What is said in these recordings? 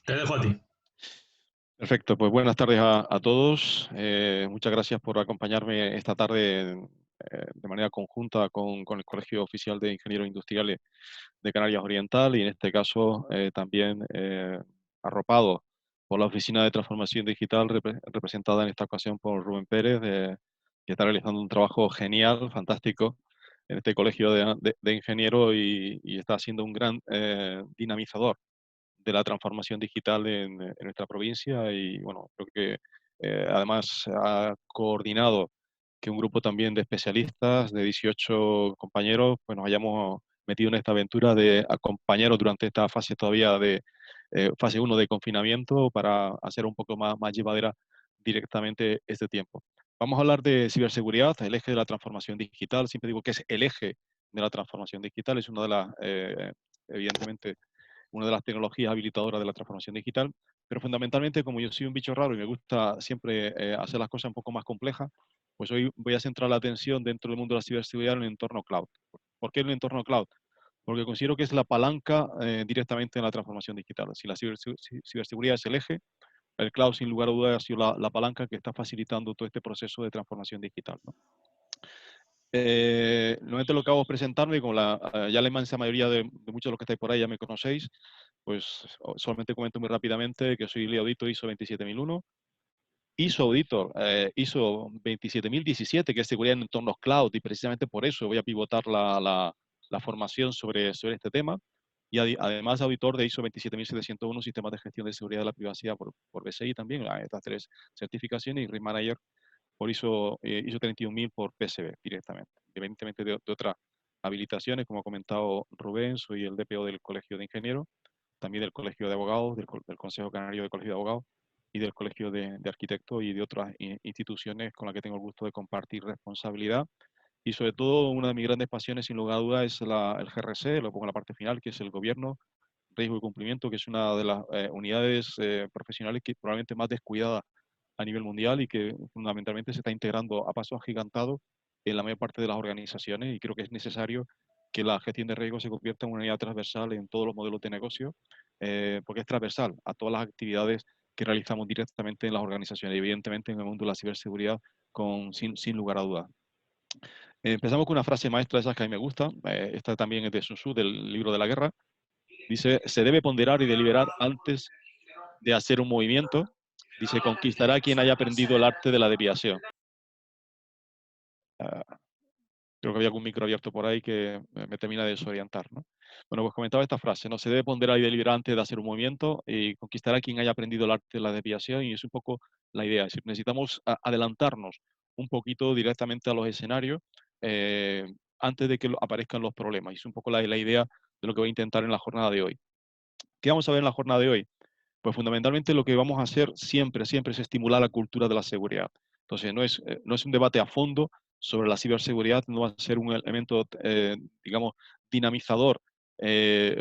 Te dejo a ti. Perfecto, pues buenas tardes a todos. Muchas gracias por acompañarme esta tarde de manera conjunta con el Colegio Oficial de Ingenieros Industriales de Canarias Oriental y en este caso también arropado por la Oficina de Transformación Digital representada en esta ocasión por Rubén Pérez, que está realizando un trabajo genial, fantástico en este colegio de ingenieros y está siendo un gran dinamizador de la transformación digital en nuestra provincia y bueno, creo que además ha coordinado que un grupo también de especialistas, de 18 compañeros, pues nos hayamos metido en esta aventura de acompañaros durante esta fase todavía de fase 1 de confinamiento para hacer un poco más llevadera directamente este tiempo. Vamos a hablar de ciberseguridad, el eje de la transformación digital. Siempre digo que es el eje de la transformación digital, es una de las, evidentemente, una de las tecnologías habilitadoras de la transformación digital, pero fundamentalmente como yo soy un bicho raro y me gusta siempre hacer las cosas un poco más complejas, pues hoy voy a centrar la atención dentro del mundo de la ciberseguridad en el entorno cloud. ¿Por qué en el entorno cloud? Porque considero que es la palanca directamente en la transformación digital. Si la ciberseguridad es el eje, el cloud sin lugar a dudas ha sido la palanca que está facilitando todo este proceso de transformación digital, ¿no? Normalmente lo que hago es presentarme, y como ya la inmensa mayoría de muchos de los que estáis por ahí ya me conocéis, pues solamente comento muy rápidamente que soy lead auditor ISO 27001, ISO auditor ISO 27017, que es seguridad en entornos cloud, y precisamente por eso voy a pivotar la formación sobre este tema, y además auditor de ISO 27701, sistemas de gestión de seguridad de la privacidad por BSI también, estas tres certificaciones, y Risk Manager por ISO 31000 por PSB directamente, independientemente de otras habilitaciones, como ha comentado Rubén, soy el DPO del Colegio de Ingenieros, también del Colegio de Abogados, del Consejo Canario de Colegio de Abogados y del Colegio de Arquitectos y de otras instituciones con las que tengo el gusto de compartir responsabilidad. Y sobre todo, una de mis grandes pasiones, sin lugar a dudas, es el GRC, lo pongo en la parte final, que es el Gobierno, Riesgo y Cumplimiento, que es una de las unidades profesionales que probablemente más descuidada a nivel mundial y que fundamentalmente se está integrando a paso agigantado en la mayor parte de las organizaciones, y creo que es necesario que la gestión de riesgos se convierta en una unidad transversal en todos los modelos de negocio, porque es transversal a todas las actividades que realizamos directamente en las organizaciones, y evidentemente en el mundo de la ciberseguridad sin lugar a dudas. Empezamos con una frase maestra de esas que a mí me gusta, esta también es de Sun Tzu, del libro de la guerra. Dice: se debe ponderar y deliberar antes de hacer un movimiento. Dice: conquistará quien haya aprendido el arte de la desviación. Creo que había algún micro abierto por ahí que me termina de desorientar, ¿no? Bueno, pues comentaba esta frase, ¿no? Se debe ponderar y deliberar antes de hacer un movimiento y conquistará quien haya aprendido el arte de la desviación, y es un poco la idea. Es decir, necesitamos adelantarnos un poquito directamente a los escenarios eh, antes de que aparezcan los problemas. Y es un poco la idea de lo que voy a intentar en la jornada de hoy. ¿Qué vamos a ver en la jornada de hoy? Pues fundamentalmente lo que vamos a hacer siempre es estimular la cultura de la seguridad. Entonces, no es un debate a fondo sobre la ciberseguridad, no va a ser un elemento, digamos, dinamizador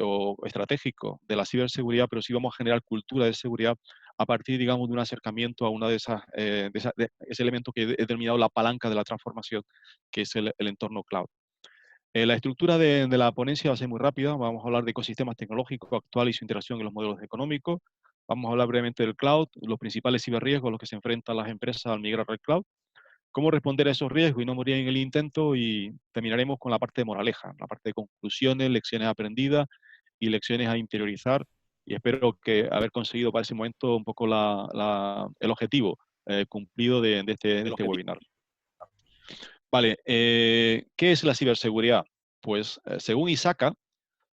o estratégico de la ciberseguridad, pero sí vamos a generar cultura de seguridad a partir, digamos, de un acercamiento a una de ese elemento que he denominado la palanca de la transformación, que es el entorno cloud. La estructura de la ponencia va a ser muy rápida. Vamos a hablar de ecosistemas tecnológicos actuales y su interacción en los modelos económicos. Vamos a hablar brevemente del cloud, los principales ciberriesgos a los que se enfrentan las empresas al migrar al cloud, cómo responder a esos riesgos y no morir en el intento, y terminaremos con la parte de moraleja, la parte de conclusiones, lecciones aprendidas y lecciones a interiorizar, y espero que haber conseguido para ese momento un poco el objetivo cumplido de este webinar. Vale, ¿qué es la ciberseguridad? Pues según ISACA,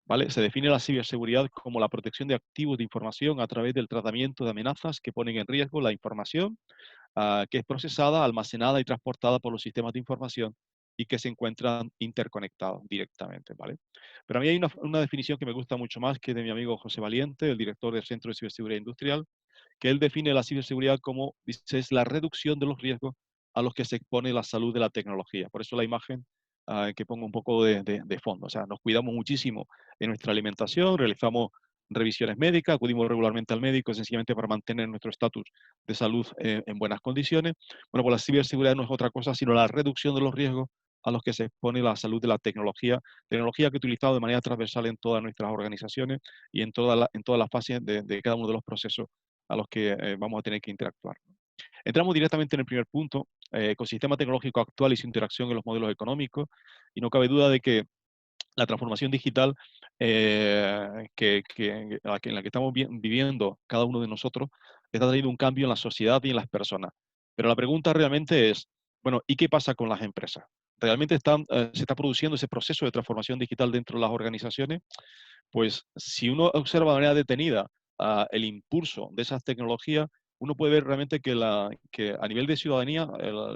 ¿vale? Se define la ciberseguridad como la protección de activos de información a través del tratamiento de amenazas que ponen en riesgo la información que es procesada, almacenada y transportada por los sistemas de información y que se encuentran interconectados directamente, ¿vale? Pero a mí hay una definición que me gusta mucho más, que es de mi amigo José Valiente, el director del Centro de Ciberseguridad Industrial, que él define la ciberseguridad como, dice, es la reducción de los riesgos a los que se expone la salud de la tecnología. Por eso la imagen que pongo un poco de fondo. O sea, nos cuidamos muchísimo en nuestra alimentación, realizamos revisiones médicas, acudimos regularmente al médico sencillamente para mantener nuestro estatus de salud en buenas condiciones. Bueno, pues la ciberseguridad no es otra cosa sino la reducción de los riesgos a los que se expone la salud de la tecnología, tecnología que he utilizado de manera transversal en todas nuestras organizaciones y en todas las fases de cada uno de los procesos a los que vamos a tener que interactuar. Entramos directamente en el primer punto, ecosistema tecnológico actual y su interacción en los modelos económicos, y no cabe duda de que la transformación digital en la que estamos viviendo cada uno de nosotros está trayendo un cambio en la sociedad y en las personas. Pero la pregunta realmente es, bueno, ¿y qué pasa con las empresas? ¿Realmente se está produciendo ese proceso de transformación digital dentro de las organizaciones? Pues si uno observa de manera detenida el impulso de esas tecnologías, uno puede ver realmente que a nivel de ciudadanía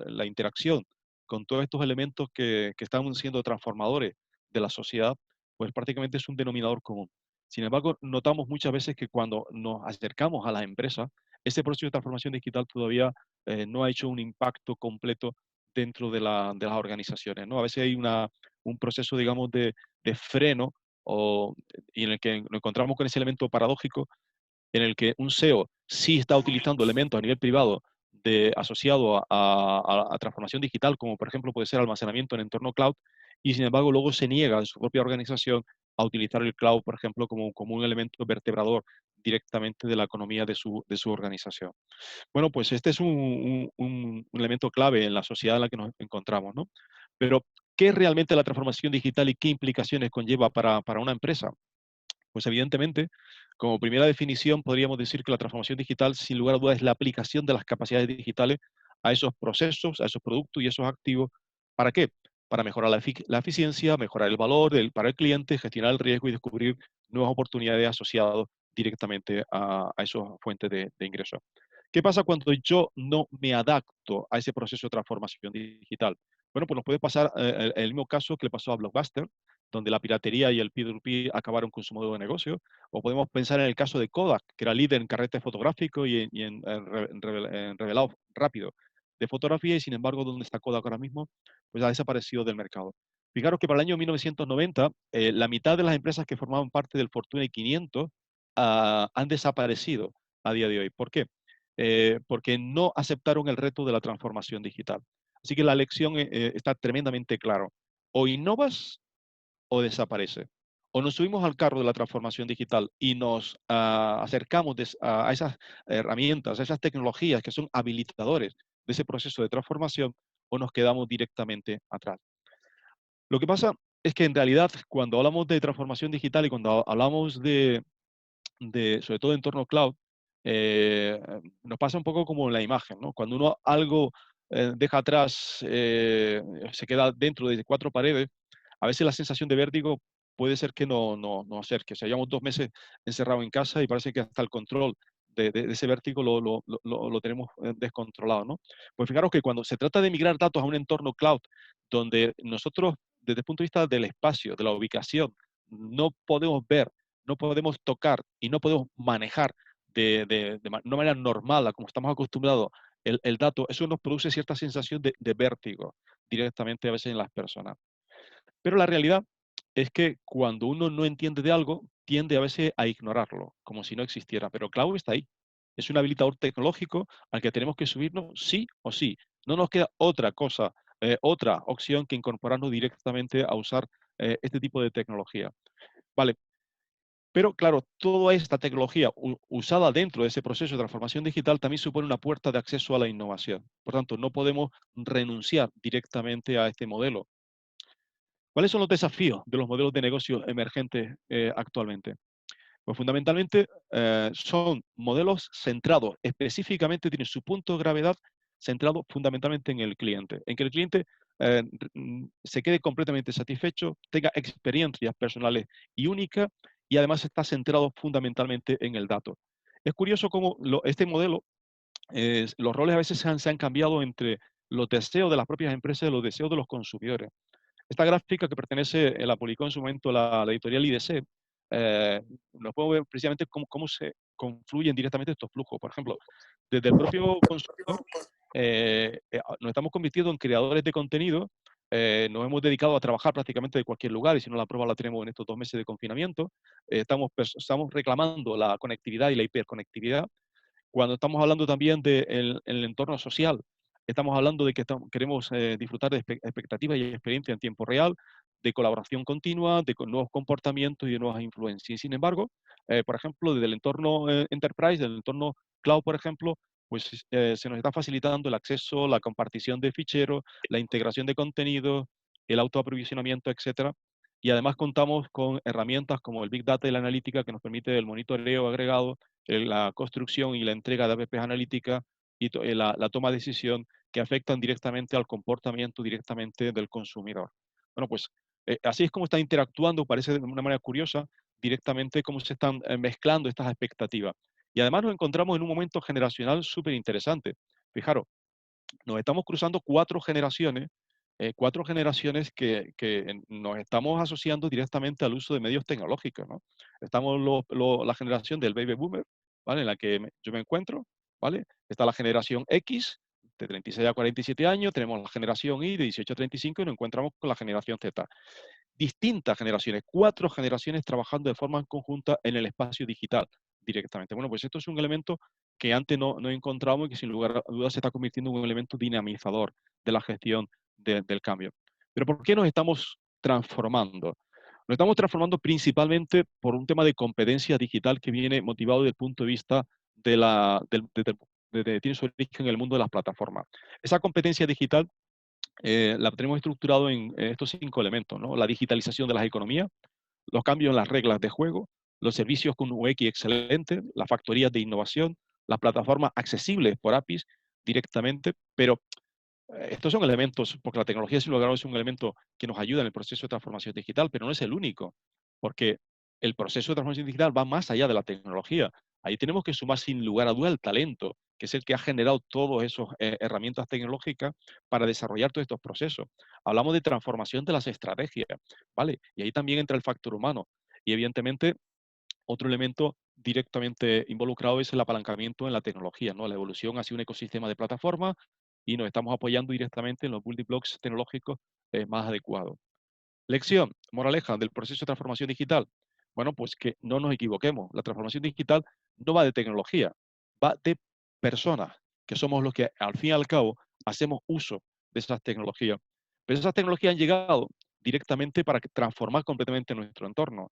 la interacción con todos estos elementos que están siendo transformadores de la sociedad, pues prácticamente es un denominador común. Sin embargo, notamos muchas veces que cuando nos acercamos a las empresas, ese proceso de transformación digital todavía no ha hecho un impacto completo dentro de las organizaciones, ¿no? A veces hay un proceso, digamos, de freno o y en el que nos encontramos con ese elemento paradójico en el que un SEO sí está utilizando elementos a nivel privado asociado a transformación digital, como por ejemplo puede ser almacenamiento en entorno cloud, y sin embargo luego se niega en su propia organización a utilizar el cloud, por ejemplo, como un elemento vertebrador directamente de la economía de su organización. Bueno, pues este es un elemento clave en la sociedad en la que nos encontramos, ¿no? Pero, ¿qué es realmente la transformación digital y qué implicaciones conlleva para una empresa? Pues evidentemente, como primera definición, podríamos decir que la transformación digital, sin lugar a dudas, es la aplicación de las capacidades digitales a esos procesos, a esos productos y esos activos. ¿Para qué? Para mejorar la eficiencia, mejorar el valor para el cliente, gestionar el riesgo y descubrir nuevas oportunidades asociadas directamente a esas fuentes de ingresos. ¿Qué pasa cuando yo no me adapto a ese proceso de transformación digital? Bueno, pues nos puede pasar el mismo caso que le pasó a Blockbuster, donde la piratería y el P2P acabaron con su modelo de negocio. O podemos pensar en el caso de Kodak, que era líder en carrete fotográfico y en revelado rápido de fotografía, y sin embargo, ¿dónde está Kodak ahora mismo? Pues ha desaparecido del mercado. Fijaros que para el año 1990, la mitad de las empresas que formaban parte del Fortune 500 han desaparecido a día de hoy. ¿Por qué? Porque no aceptaron el reto de la transformación digital. Así que la lección está tremendamente clara. O innovas o desaparece. O nos subimos al carro de la transformación digital y nos acercamos a esas herramientas, a esas tecnologías que son habilitadores de ese proceso de transformación, o nos quedamos directamente atrás. Lo que pasa es que en realidad cuando hablamos de transformación digital y cuando hablamos sobre todo de entorno cloud, nos pasa un poco como en la imagen, ¿no? Cuando uno algo deja atrás, se queda dentro de cuatro paredes, a veces la sensación de vértigo puede ser que no acerque. O sea, llevamos 2 meses encerrados en casa y parece que hasta el control de ese vértigo lo tenemos descontrolado, ¿no? Pues fijaros que cuando se trata de migrar datos a un entorno cloud, donde nosotros, desde el punto de vista del espacio, de la ubicación, no podemos ver, no podemos tocar y no podemos manejar una manera normal, a como estamos acostumbrados, el dato, eso nos produce cierta sensación de vértigo directamente a veces en las personas. Pero la realidad es que cuando uno no entiende de algo, tiende a veces a ignorarlo, como si no existiera. Pero cloud está ahí. Es un habilitador tecnológico al que tenemos que subirnos sí o sí. No nos queda otra cosa, otra opción que incorporarnos directamente a usar este tipo de tecnología. Vale, pero claro, toda esta tecnología usada dentro de ese proceso de transformación digital también supone una puerta de acceso a la innovación. Por tanto, no podemos renunciar directamente a este modelo. ¿Cuáles son los desafíos de los modelos de negocio emergentes actualmente? Pues fundamentalmente son modelos centrados, específicamente tienen su punto de gravedad centrado fundamentalmente en el cliente, en que el cliente se quede completamente satisfecho, tenga experiencias personales y únicas, y además está centrado fundamentalmente en el dato. Es curioso cómo este modelo, los roles a veces se han cambiado entre los deseos de las propias empresas y los deseos de los consumidores. Esta gráfica que la publicó en su momento la editorial IDC, nos podemos ver precisamente cómo se confluyen directamente estos flujos. Por ejemplo, desde el propio consumidor, nos estamos convirtiendo en creadores de contenido, nos hemos dedicado a trabajar prácticamente de cualquier lugar, y si no la prueba la tenemos en estos 2 meses de confinamiento. Estamos reclamando la conectividad y la hiperconectividad. Cuando estamos hablando también del entorno social, estamos hablando de que queremos disfrutar de expectativas y experiencia en tiempo real, de colaboración continua, de nuevos comportamientos y de nuevas influencias. Y sin embargo, por ejemplo, desde el entorno enterprise, del entorno cloud, por ejemplo, pues se nos está facilitando el acceso, la compartición de ficheros, la integración de contenido, el autoaprovisionamiento, etcétera. Y además contamos con herramientas como el Big Data y la analítica que nos permite el monitoreo agregado, la construcción y la entrega de apps analíticas y la toma de decisión que afectan directamente al comportamiento directamente del consumidor. Bueno, pues así es como está interactuando, parece de una manera curiosa, directamente cómo se están mezclando estas expectativas. Y además nos encontramos en un momento generacional súper interesante. Fijaros, nos estamos cruzando cuatro generaciones que nos estamos asociando directamente al uso de medios tecnológicos, ¿no? Estamos la generación del baby boomer, ¿vale? En la que yo me encuentro, ¿vale? Está la generación X, de 36 a 47 años, tenemos la generación Y, de 18 a 35, y nos encontramos con la generación Z. Distintas generaciones, cuatro generaciones trabajando de forma conjunta en el espacio digital directamente. Bueno, pues esto es un elemento que antes no encontrábamos y que sin lugar a dudas se está convirtiendo en un elemento dinamizador de la gestión del cambio. Pero ¿por qué nos estamos transformando? Nos estamos transformando principalmente por un tema de competencia digital que viene motivado desde el punto de vista tiene su origen en el mundo de las plataformas. Esa competencia digital la tenemos estructurado en estos cinco elementos, ¿no? La digitalización de las economías, los cambios en las reglas de juego, los servicios con UX excelente, las factorías de innovación, las plataformas accesibles por APIs directamente, pero estos son elementos, porque la tecnología sin lugar a dudas es un elemento que nos ayuda en el proceso de transformación digital, pero no es el único, porque el proceso de transformación digital va más allá de la tecnología. Ahí tenemos que sumar sin lugar a dudas el talento, que es el que ha generado todas esas herramientas tecnológicas para desarrollar todos estos procesos. Hablamos de transformación de las estrategias, ¿vale? Y ahí también entra el factor humano. Y evidentemente otro elemento directamente involucrado es el apalancamiento en la tecnología, ¿no? La evolución hacia un ecosistema de plataformas y nos estamos apoyando directamente en los building blocks tecnológicos más adecuados. Lección, moraleja del proceso de transformación digital. Bueno, pues que no nos equivoquemos. La transformación digital no va de tecnología, va de personas, que somos los que al fin y al cabo hacemos uso de esas tecnologías. Pero esas tecnologías han llegado directamente para transformar completamente nuestro entorno.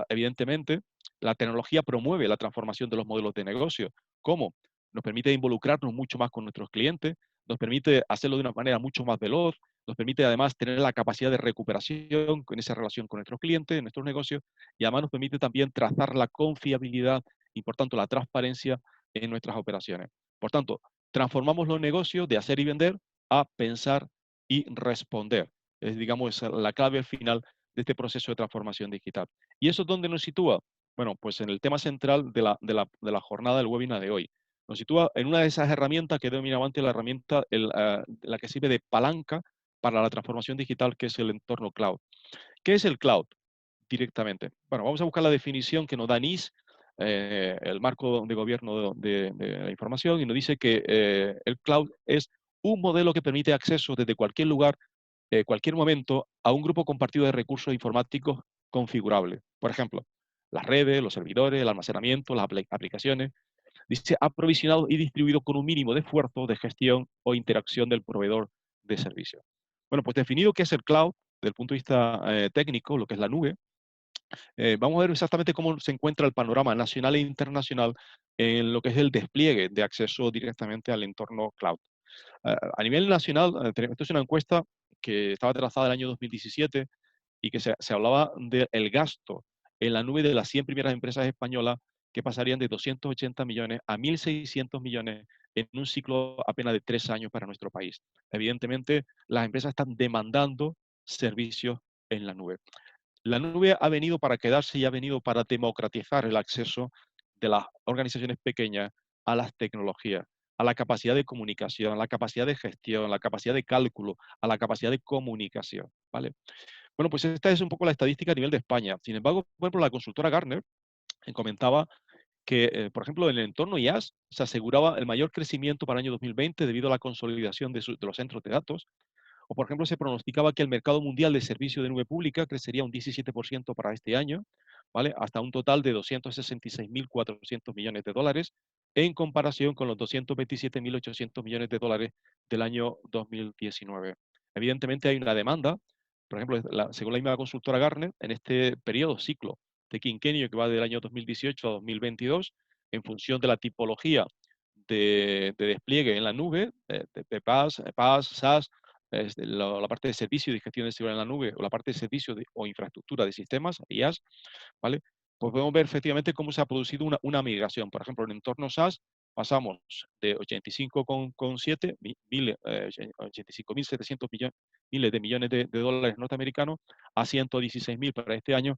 Evidentemente, la tecnología promueve la transformación de los modelos de negocio. ¿Cómo? Nos permite involucrarnos mucho más con nuestros clientes, nos permite hacerlo de una manera mucho más veloz, nos permite además tener la capacidad de recuperación en esa relación con nuestros clientes, en nuestros negocios, y además nos permite también trazar la confiabilidad y por tanto la transparencia en nuestras operaciones. Por tanto, transformamos los negocios de hacer y vender a pensar y responder. Es, digamos, la clave final de este proceso de transformación digital. ¿Y eso dónde nos sitúa? Bueno, pues en el tema central de la jornada del webinar de hoy. Nos sitúa en una de esas herramientas que he denominado antes la herramienta, la que sirve de palanca para la transformación digital, que es el entorno cloud. ¿Qué es el cloud directamente? Bueno, vamos a buscar la definición que nos da NIS, el marco de gobierno de la información, y nos dice que el cloud es un modelo que permite acceso desde cualquier lugar, cualquier momento, a un grupo compartido de recursos informáticos configurables. Por ejemplo, las redes, los servidores, el almacenamiento, las aplicaciones. Dice, aprovisionado y distribuido con un mínimo de esfuerzo de gestión o interacción del proveedor de servicio. Bueno, pues definido qué es el cloud, desde el punto de vista técnico, lo que es la nube, vamos a ver exactamente cómo se encuentra el panorama nacional e internacional en lo que es el despliegue de acceso directamente al entorno cloud. A nivel nacional, esto es una encuesta que estaba trazada en el año 2017 y que se hablaba del gasto en la nube de las 100 primeras empresas españolas que pasarían de 280 millones a 1.600 millones en un ciclo apenas de 3 años para nuestro país. Evidentemente, las empresas están demandando servicios en la nube. La nube ha venido para quedarse y ha venido para democratizar el acceso de las organizaciones pequeñas a las tecnologías, a la capacidad de comunicación, a la capacidad de gestión, a la capacidad de cálculo, a la capacidad de comunicación, ¿vale? Bueno, pues esta es un poco la estadística a nivel de España. Sin embargo, por ejemplo, la consultora Gartner comentaba que, por ejemplo, en el entorno IaaS se aseguraba el mayor crecimiento para el año 2020 debido a la consolidación de los centros de datos. O, por ejemplo, se pronosticaba que el mercado mundial de servicios de nube pública crecería un 17% para este año, ¿vale? Hasta un total de 266.400 millones de dólares. en comparación con los 227.800 millones de dólares del año 2019. Evidentemente hay una demanda, por ejemplo, según la misma consultora Gartner, en este periodo, ciclo de quinquenio que va del año 2018 a 2022, en función de la tipología de despliegue en la nube, de PaaS, SaaS, la parte de servicio de gestión de seguridad en la nube o la parte de servicio o infraestructura de sistemas, IaaS, ¿vale? Pues podemos ver efectivamente cómo se ha producido una migración. Por ejemplo, en el entorno SaaS pasamos de 85,7 85.700 miles de millones de dólares norteamericanos a 116.000 para este año,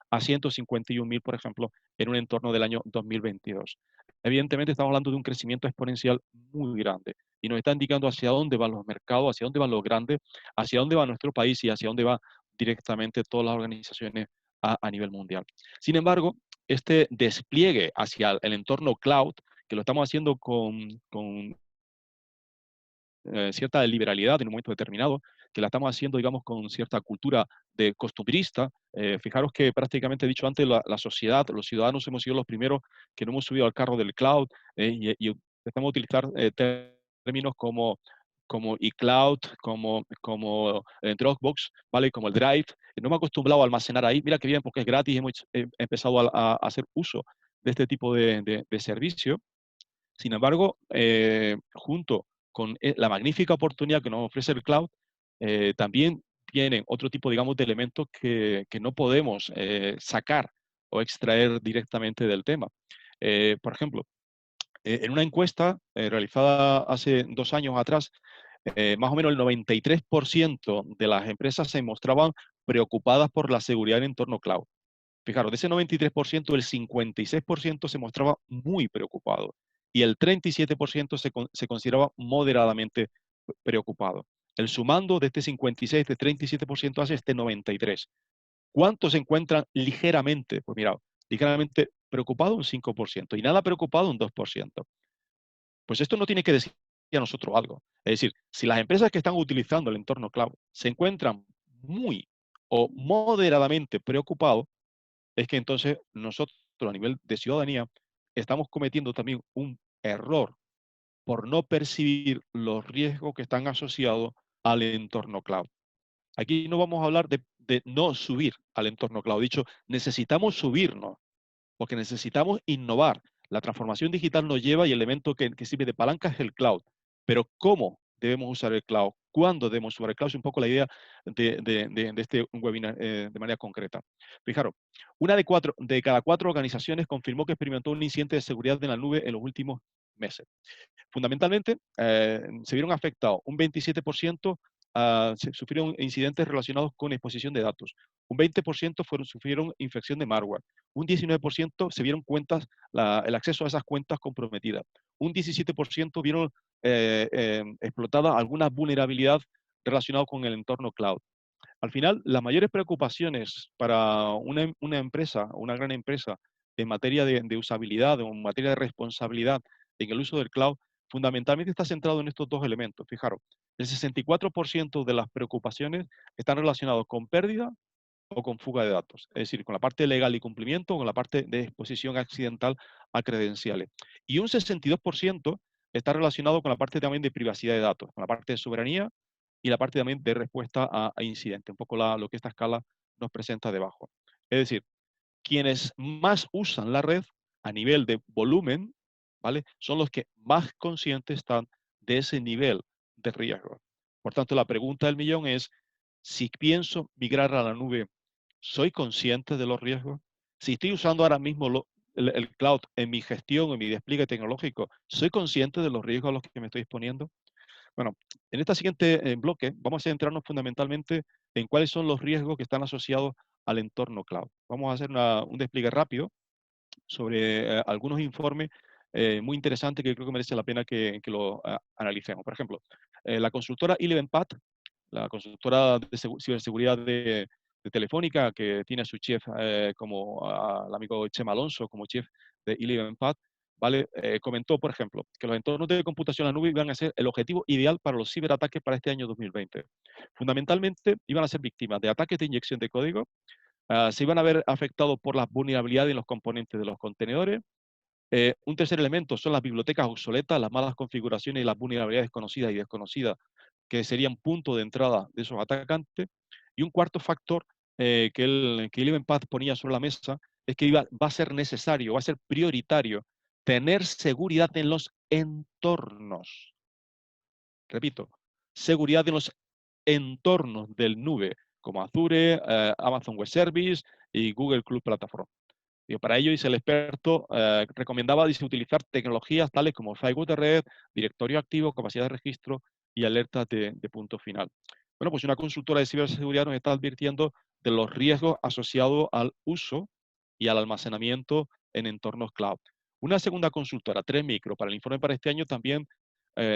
a 151.000, por ejemplo, en un entorno del año 2022. Evidentemente estamos hablando de un crecimiento exponencial muy grande y nos está indicando hacia dónde van los mercados, hacia dónde van los grandes, hacia dónde va nuestro país y hacia dónde va directamente todas las organizaciones a nivel mundial. Sin embargo, este despliegue hacia el entorno cloud, que lo estamos haciendo con cierta liberalidad en un momento determinado, que la estamos haciendo, digamos, con cierta cultura de costumbrista. Fijaros que prácticamente he dicho antes, la sociedad, los ciudadanos hemos sido los primeros que no hemos subido al carro del cloud y empezamos a utilizar términos como iCloud, como Dropbox, ¿vale? Como el Drive. No me he acostumbrado a almacenar ahí. Mira qué bien, porque es gratis, hemos empezado a hacer uso de este tipo de servicio. Sin embargo, junto con la magnífica oportunidad que nos ofrece el cloud, también tienen otro tipo, digamos, de elementos que no podemos sacar o extraer directamente del tema. Por ejemplo, en una encuesta realizada hace 2 años atrás, más o menos el 93% de las empresas se mostraban preocupadas por la seguridad en entorno cloud. Fijaros, de ese 93%, el 56% se mostraba muy preocupado y el 37% se consideraba moderadamente preocupado. El sumando de este 56, de 37% hace este 93. ¿Cuántos se encuentran ligeramente? Pues mira, ligeramente preocupado un 5% y nada preocupado un 2%. Pues esto no tiene que decir a nosotros algo. Es decir, si las empresas que están utilizando el entorno cloud se encuentran muy o moderadamente preocupados, es que entonces nosotros a nivel de ciudadanía estamos cometiendo también un error por no percibir los riesgos que están asociados al entorno cloud. Aquí no vamos a hablar de no subir al entorno cloud. Dicho, necesitamos subirnos porque necesitamos innovar. La transformación digital nos lleva y el elemento que sirve de palanca es el cloud. Pero ¿cómo debemos usar el cloud? ¿Cuándo debemos usar el cloud? Es un poco la idea de este webinar de manera concreta. Fijaros, una de cada 4 organizaciones confirmó que experimentó un incidente de seguridad en la nube en los últimos meses. Fundamentalmente, se vieron afectados un 27%, sufrieron incidentes relacionados con exposición de datos, un 20% sufrieron infección de malware, un 19% se vieron el acceso a esas cuentas comprometidas, un 17% vieron explotada alguna vulnerabilidad relacionada con el entorno cloud. Al final, las mayores preocupaciones para una empresa, una gran empresa, en materia de usabilidad o en materia de responsabilidad en el uso del cloud, fundamentalmente está centrado en estos dos elementos. Fijaros, el 64% de las preocupaciones están relacionadas con pérdida o con fuga de datos, es decir, con la parte legal y cumplimiento o con la parte de exposición accidental a credenciales. Y un 62% está relacionado con la parte también de privacidad de datos, con la parte de soberanía y la parte también de respuesta a incidentes, un poco lo que esta escala nos presenta debajo. Es decir, quienes más usan la red a nivel de volumen, ¿vale? Son los que más conscientes están de ese nivel de riesgo. Por tanto, la pregunta del millón es, si pienso migrar a la nube, ¿soy consciente de los riesgos? Si estoy usando ahora mismo el cloud en mi gestión, en mi despliegue tecnológico, ¿soy consciente de los riesgos a los que me estoy exponiendo? Bueno, en este siguiente bloque vamos a centrarnos fundamentalmente en cuáles son los riesgos que están asociados al entorno cloud. Vamos a hacer un despliegue rápido sobre algunos informes muy interesantes que creo que merece la pena que lo analicemos. Por ejemplo, la consultora Elevenpath, la consultora de ciberseguridad de Telefónica, que tiene a su chef como al amigo Chema Alonso como chef de Elevenpath, ¿vale? Comentó, por ejemplo, que los entornos de computación en la nube iban a ser el objetivo ideal para los ciberataques para este año 2020. Fundamentalmente, iban a ser víctimas de ataques de inyección de código, se iban a ver afectados por las vulnerabilidades en los componentes de los contenedores, Un tercer elemento son las bibliotecas obsoletas, las malas configuraciones y las vulnerabilidades conocidas y desconocidas, que serían punto de entrada de esos atacantes. Y un cuarto factor que Eleven Path ponía sobre la mesa es que va a ser necesario, va a ser prioritario tener seguridad en los entornos. Repito, seguridad en los entornos del nube, como Azure, Amazon Web Service y Google Cloud Platform. Y para ello, dice el experto, recomendaba dice, utilizar tecnologías tales como firewall de red, directorio activo, capacidad de registro y alertas de punto final. Bueno, pues una consultora de ciberseguridad nos está advirtiendo de los riesgos asociados al uso y al almacenamiento en entornos cloud. Una segunda consultora, 3Micro, para el informe para este año también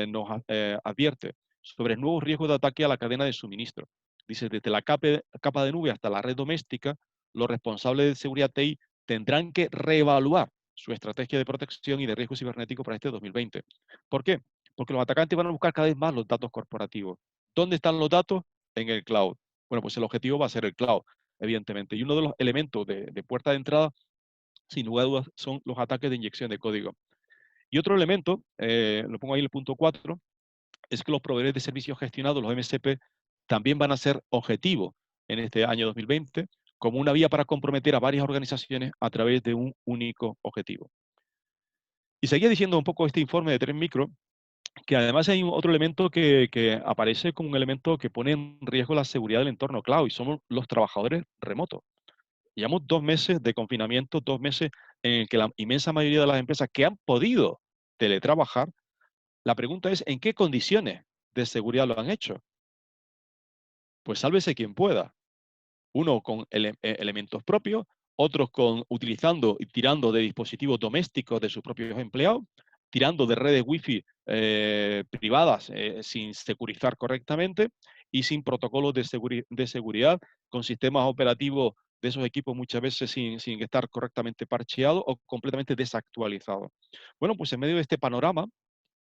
nos advierte sobre nuevos riesgos de ataque a la cadena de suministro. Dice, desde la capa de nube hasta la red doméstica, los responsables de seguridad TI tendrán que reevaluar su estrategia de protección y de riesgo cibernético para este 2020. ¿Por qué? Porque los atacantes van a buscar cada vez más los datos corporativos. ¿Dónde están los datos? En el cloud. Bueno, pues el objetivo va a ser el cloud, evidentemente. Y uno de los elementos de puerta de entrada, sin lugar a dudas, son los ataques de inyección de código. Y otro elemento, lo pongo ahí en el punto 4, es que los proveedores de servicios gestionados, los MSP, también van a ser objetivos en este año 2020 como una vía para comprometer a varias organizaciones a través de un único objetivo. Y seguía diciendo un poco este informe de 3Micro, que además hay otro elemento que aparece como un elemento que pone en riesgo la seguridad del entorno cloud, y somos los trabajadores remotos. Llevamos 2 meses de confinamiento, 2 meses en el que la inmensa mayoría de las empresas que han podido teletrabajar, la pregunta es, ¿en qué condiciones de seguridad lo han hecho? Pues sálvese quien pueda. Uno con elementos propios, otros utilizando y tirando de dispositivos domésticos de sus propios empleados, tirando de redes wifi privadas sin securizar correctamente y sin protocolos de seguridad, con sistemas operativos de esos equipos muchas veces sin estar correctamente parcheados o completamente desactualizados. Bueno, pues en medio de este panorama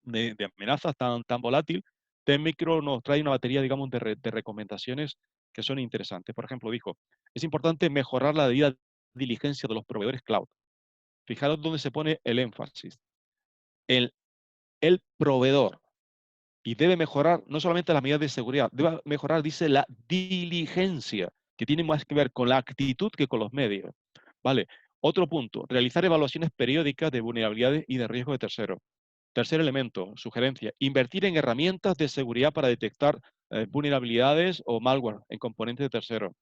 de amenazas tan volátil, T-Micro nos trae una batería, digamos, de recomendaciones que son interesantes. Por ejemplo, dijo, es importante mejorar la debida diligencia de los proveedores cloud. Fijaros dónde se pone el énfasis. El, el proveedor. Y debe mejorar no solamente las medidas de seguridad, debe mejorar, dice, la diligencia, que tiene más que ver con la actitud que con los medios. ¿Vale? Otro punto, realizar evaluaciones periódicas de vulnerabilidades y de riesgo de terceros. Tercer elemento, sugerencia, invertir en herramientas de seguridad para detectar vulnerabilidades o malware en componentes de terceros.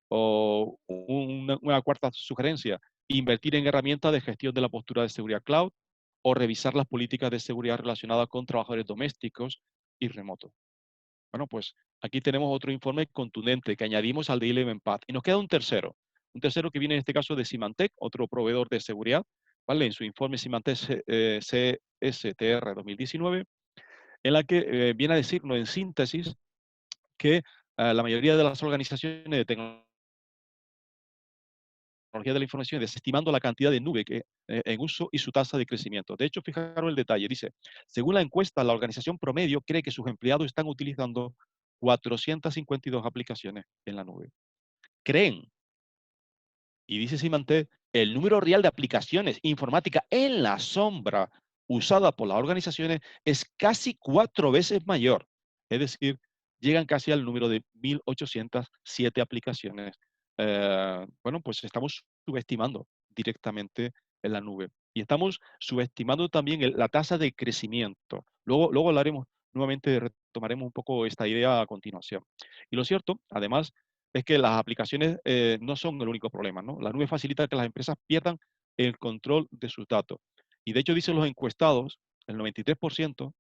O una cuarta sugerencia, invertir en herramientas de gestión de la postura de seguridad cloud o revisar las políticas de seguridad relacionadas con trabajadores domésticos y remotos. Bueno, pues aquí tenemos otro informe contundente que añadimos al de Eleven Path. Y nos queda un tercero que viene en este caso de Symantec, otro proveedor de seguridad, ¿vale? En su informe Symantec CSTR 2019, en la que viene a decirnos en síntesis que la mayoría de las organizaciones de tecnología de la información desestimando la cantidad de nube en uso y su tasa de crecimiento. De hecho, fijaros el detalle, dice, según la encuesta, la organización promedio cree que sus empleados están utilizando 452 aplicaciones en la nube. Creen, y dice Symantec, el número real de aplicaciones informáticas en la sombra usada por las organizaciones es casi 4 veces mayor. Es decir, llegan casi al número de 1.807 aplicaciones. Bueno, pues estamos subestimando directamente en la nube. Y estamos subestimando también la tasa de crecimiento. Luego hablaremos nuevamente, retomaremos un poco esta idea a continuación. Y lo cierto, además, es que las aplicaciones no son el único problema, ¿no? La nube facilita que las empresas pierdan el control de sus datos. Y de hecho dicen los encuestados, el 93%,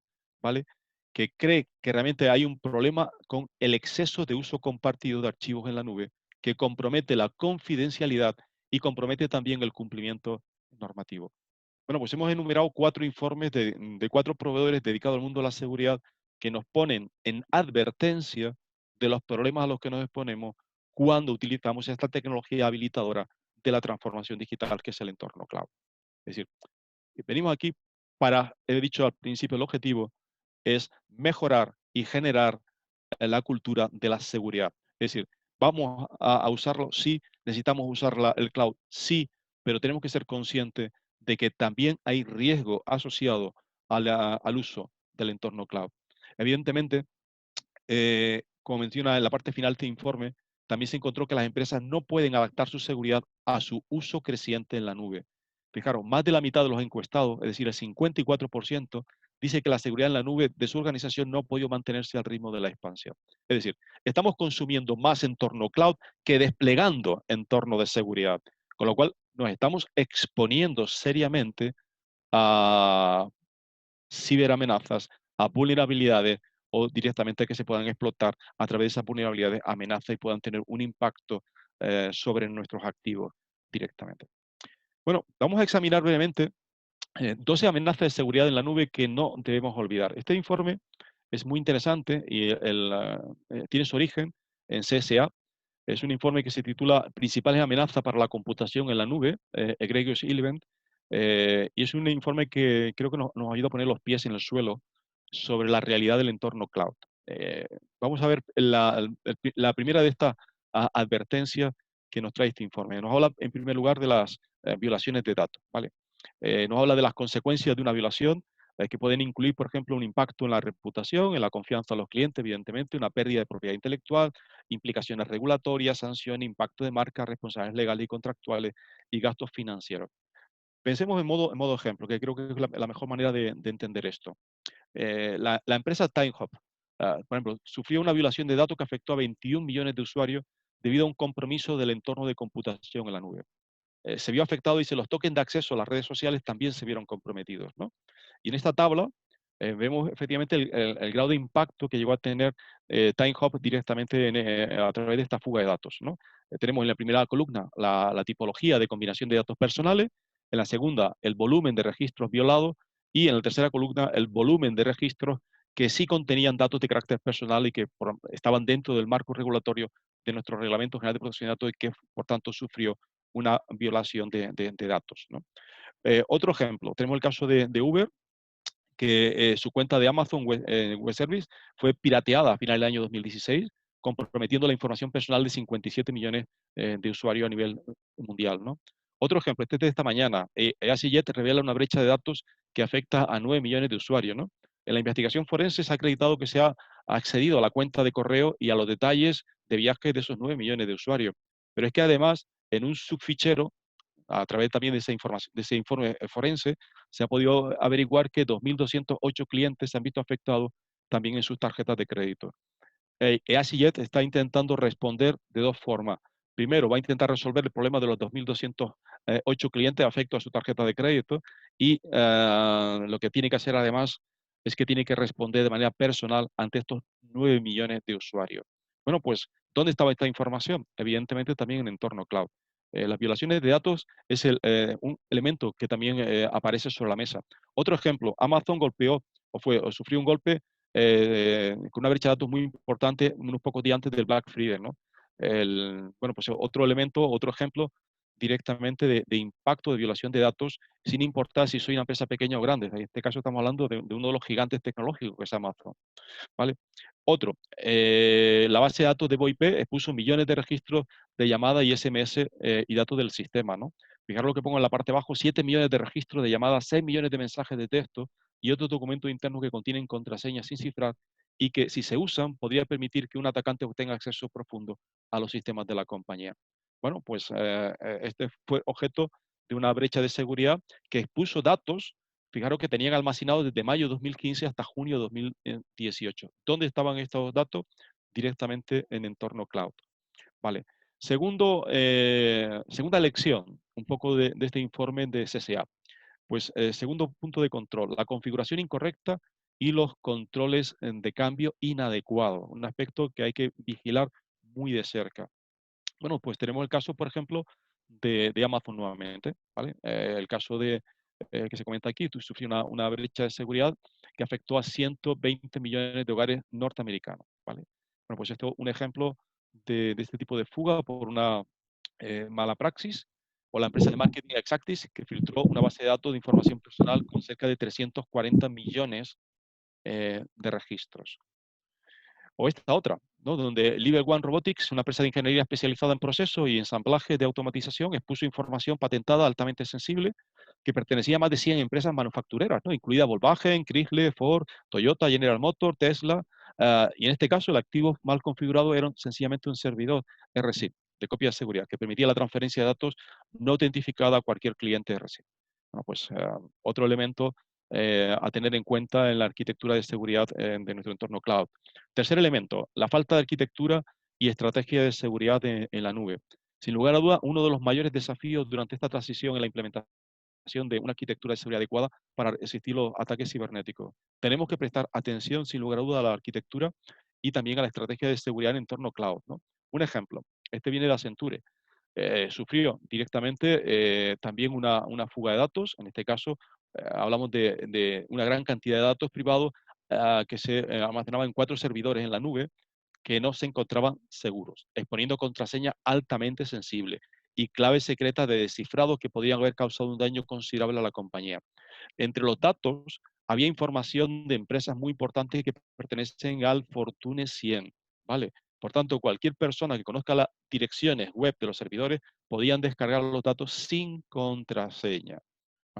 ¿vale? Que cree que realmente hay un problema con el exceso de uso compartido de archivos en la nube que compromete la confidencialidad y compromete también el cumplimiento normativo. Bueno, pues hemos enumerado 4 informes de 4 proveedores dedicados al mundo de la seguridad que nos ponen en advertencia de los problemas a los que nos exponemos cuando utilizamos esta tecnología habilitadora de la transformación digital que es el entorno cloud. Es decir, venimos aquí para, he dicho al principio, el objetivo es mejorar y generar la cultura de la seguridad. Es decir, vamos a usarlo, sí, necesitamos usar el cloud, sí, pero tenemos que ser conscientes de que también hay riesgo asociado al uso del entorno cloud. Evidentemente, como menciona en la parte final de este informe, también se encontró que las empresas no pueden adaptar su seguridad a su uso creciente en la nube. Fijaros, más de la mitad de los encuestados, es decir, el 54%, dice que la seguridad en la nube de su organización no ha podido mantenerse al ritmo de la expansión. Es decir, estamos consumiendo más entorno cloud que desplegando entorno de seguridad, con lo cual nos estamos exponiendo seriamente a ciberamenazas, a vulnerabilidades o directamente que se puedan explotar a través de esas vulnerabilidades, amenazas y puedan tener un impacto sobre nuestros activos directamente. Bueno, vamos a examinar brevemente 12 amenazas de seguridad en la nube que no debemos olvidar. Este informe es muy interesante y tiene su origen en CSA. Es un informe que se titula Principales amenazas para la computación en la nube, Egregious Event, y es un informe que creo que nos ayuda a poner los pies en el suelo sobre la realidad del entorno cloud. Eh, Vamos a ver la primera de estas advertencias que nos trae este informe. Nos habla en primer lugar de las violaciones de datos, ¿vale? Nos habla de las consecuencias de una violación que pueden incluir, por ejemplo, un impacto en la reputación, en la confianza de los clientes, evidentemente, una pérdida de propiedad intelectual, implicaciones regulatorias, sanciones, impacto de marca, responsabilidades legales y contractuales y gastos financieros. Pensemos en modo ejemplo, que creo que es la mejor manera de entender esto. La empresa TimeHop, por ejemplo, sufrió una violación de datos que afectó a 21 millones de usuarios debido a un compromiso del entorno de computación en la nube. Se vio afectado y los tokens de acceso a las redes sociales también se vieron comprometidos, ¿no? Y en esta tabla vemos efectivamente el grado de impacto que llegó a tener TimeHop directamente a través de esta fuga de datos, ¿no? Tenemos en la primera columna la tipología de combinación de datos personales, en la segunda el volumen de registros violados y en la tercera columna el volumen de registros que sí contenían datos de carácter personal y que estaban dentro del marco regulatorio de nuestro Reglamento General de Protección de Datos y que por tanto sufrió una violación de datos, ¿no? Otro ejemplo, tenemos el caso de Uber, que su cuenta de Amazon Web Service fue pirateada a final del año 2016, comprometiendo la información personal de 57 millones de usuarios a nivel mundial, ¿no? Otro ejemplo, este es de esta mañana, EasyJet revela una brecha de datos que afecta a 9 millones de usuarios, ¿no? En la investigación forense se ha acreditado que se ha accedido a la cuenta de correo y a los detalles de viajes de esos 9 millones de usuarios. Pero es que además, en un subfichero, a través también de esa información, de ese informe forense, se ha podido averiguar que 2.208 clientes se han visto afectados también en sus tarjetas de crédito. EasyJet está intentando responder de dos formas. Primero, va a intentar resolver el problema de los 2.208 clientes afectos a su tarjeta de crédito y lo que tiene que hacer además es que tiene que responder de manera personal ante estos 9 millones de usuarios. Bueno, pues, ¿dónde estaba esta información? Evidentemente también en entorno cloud. Las violaciones de datos es un elemento que también aparece sobre la mesa. Otro ejemplo, Amazon golpeó o sufrió un golpe con una brecha de datos muy importante unos pocos días antes del Black Friday, ¿no? Bueno, pues otro elemento, otro ejemplo directamente de impacto de violación de datos, sin importar si soy una empresa pequeña o grande. En este caso estamos hablando de uno de los gigantes tecnológicos que es Amazon, ¿vale? Otro, la base de datos de VoIP expuso millones de registros de llamadas y SMS y datos del sistema, ¿no? Fijaros lo que pongo en la parte de abajo, 7 millones de registros de llamadas, 6 millones de mensajes de texto y otros documentos internos que contienen contraseñas sin cifrar y que si se usan podría permitir que un atacante obtenga acceso profundo a los sistemas de la compañía. Bueno, pues este fue objeto de una brecha de seguridad que expuso datos. Fijaros que tenían almacenados desde mayo de 2015 hasta junio de 2018. ¿Dónde estaban estos datos? Directamente en entorno cloud. Vale. Segunda lección, un poco de este informe de CSA. Pues segundo punto de control, la configuración incorrecta y los controles de cambio inadecuados. Un aspecto que hay que vigilar muy de cerca. Bueno, pues tenemos el caso, por ejemplo, de Amazon nuevamente, ¿vale? El caso que se comenta aquí, sufrió una brecha de seguridad que afectó a 120 millones de hogares norteamericanos, ¿vale? Bueno, pues esto es un ejemplo de este tipo de fuga por una mala praxis, o la empresa de marketing Exactis, que filtró una base de datos de información personal con cerca de 340 millones de registros. O esta otra, ¿no? Donde Level One Robotics, una empresa de ingeniería especializada en procesos y ensamblaje de automatización, expuso información patentada altamente sensible que pertenecía a más de 100 empresas manufactureras, ¿no? Incluida Volkswagen, Chrysler, Ford, Toyota, General Motors, Tesla. Y en este caso, el activo mal configurado era sencillamente un servidor RSIP de copia de seguridad que permitía la transferencia de datos no autentificada a cualquier cliente RSIP. Bueno, pues otro elemento a tener en cuenta en la arquitectura de seguridad de nuestro entorno cloud. Tercer elemento, la falta de arquitectura y estrategia de seguridad en la nube. Sin lugar a duda, uno de los mayores desafíos durante esta transición en la implementación de una arquitectura de seguridad adecuada para resistir los ataques cibernéticos. Tenemos que prestar atención, sin lugar a duda, a la arquitectura y también a la estrategia de seguridad en entorno cloud, ¿no? Un ejemplo, este viene de Accenture. Sufrió directamente también una fuga de datos. En este caso, hablamos de una gran cantidad de datos privados que se almacenaban en 4 servidores en la nube que no se encontraban seguros, exponiendo contraseñas altamente sensibles y claves secretas de descifrado que podían haber causado un daño considerable a la compañía. Entre los datos había información de empresas muy importantes que pertenecen al Fortune 100, ¿vale? Por tanto, cualquier persona que conozca las direcciones web de los servidores podían descargar los datos sin contraseña.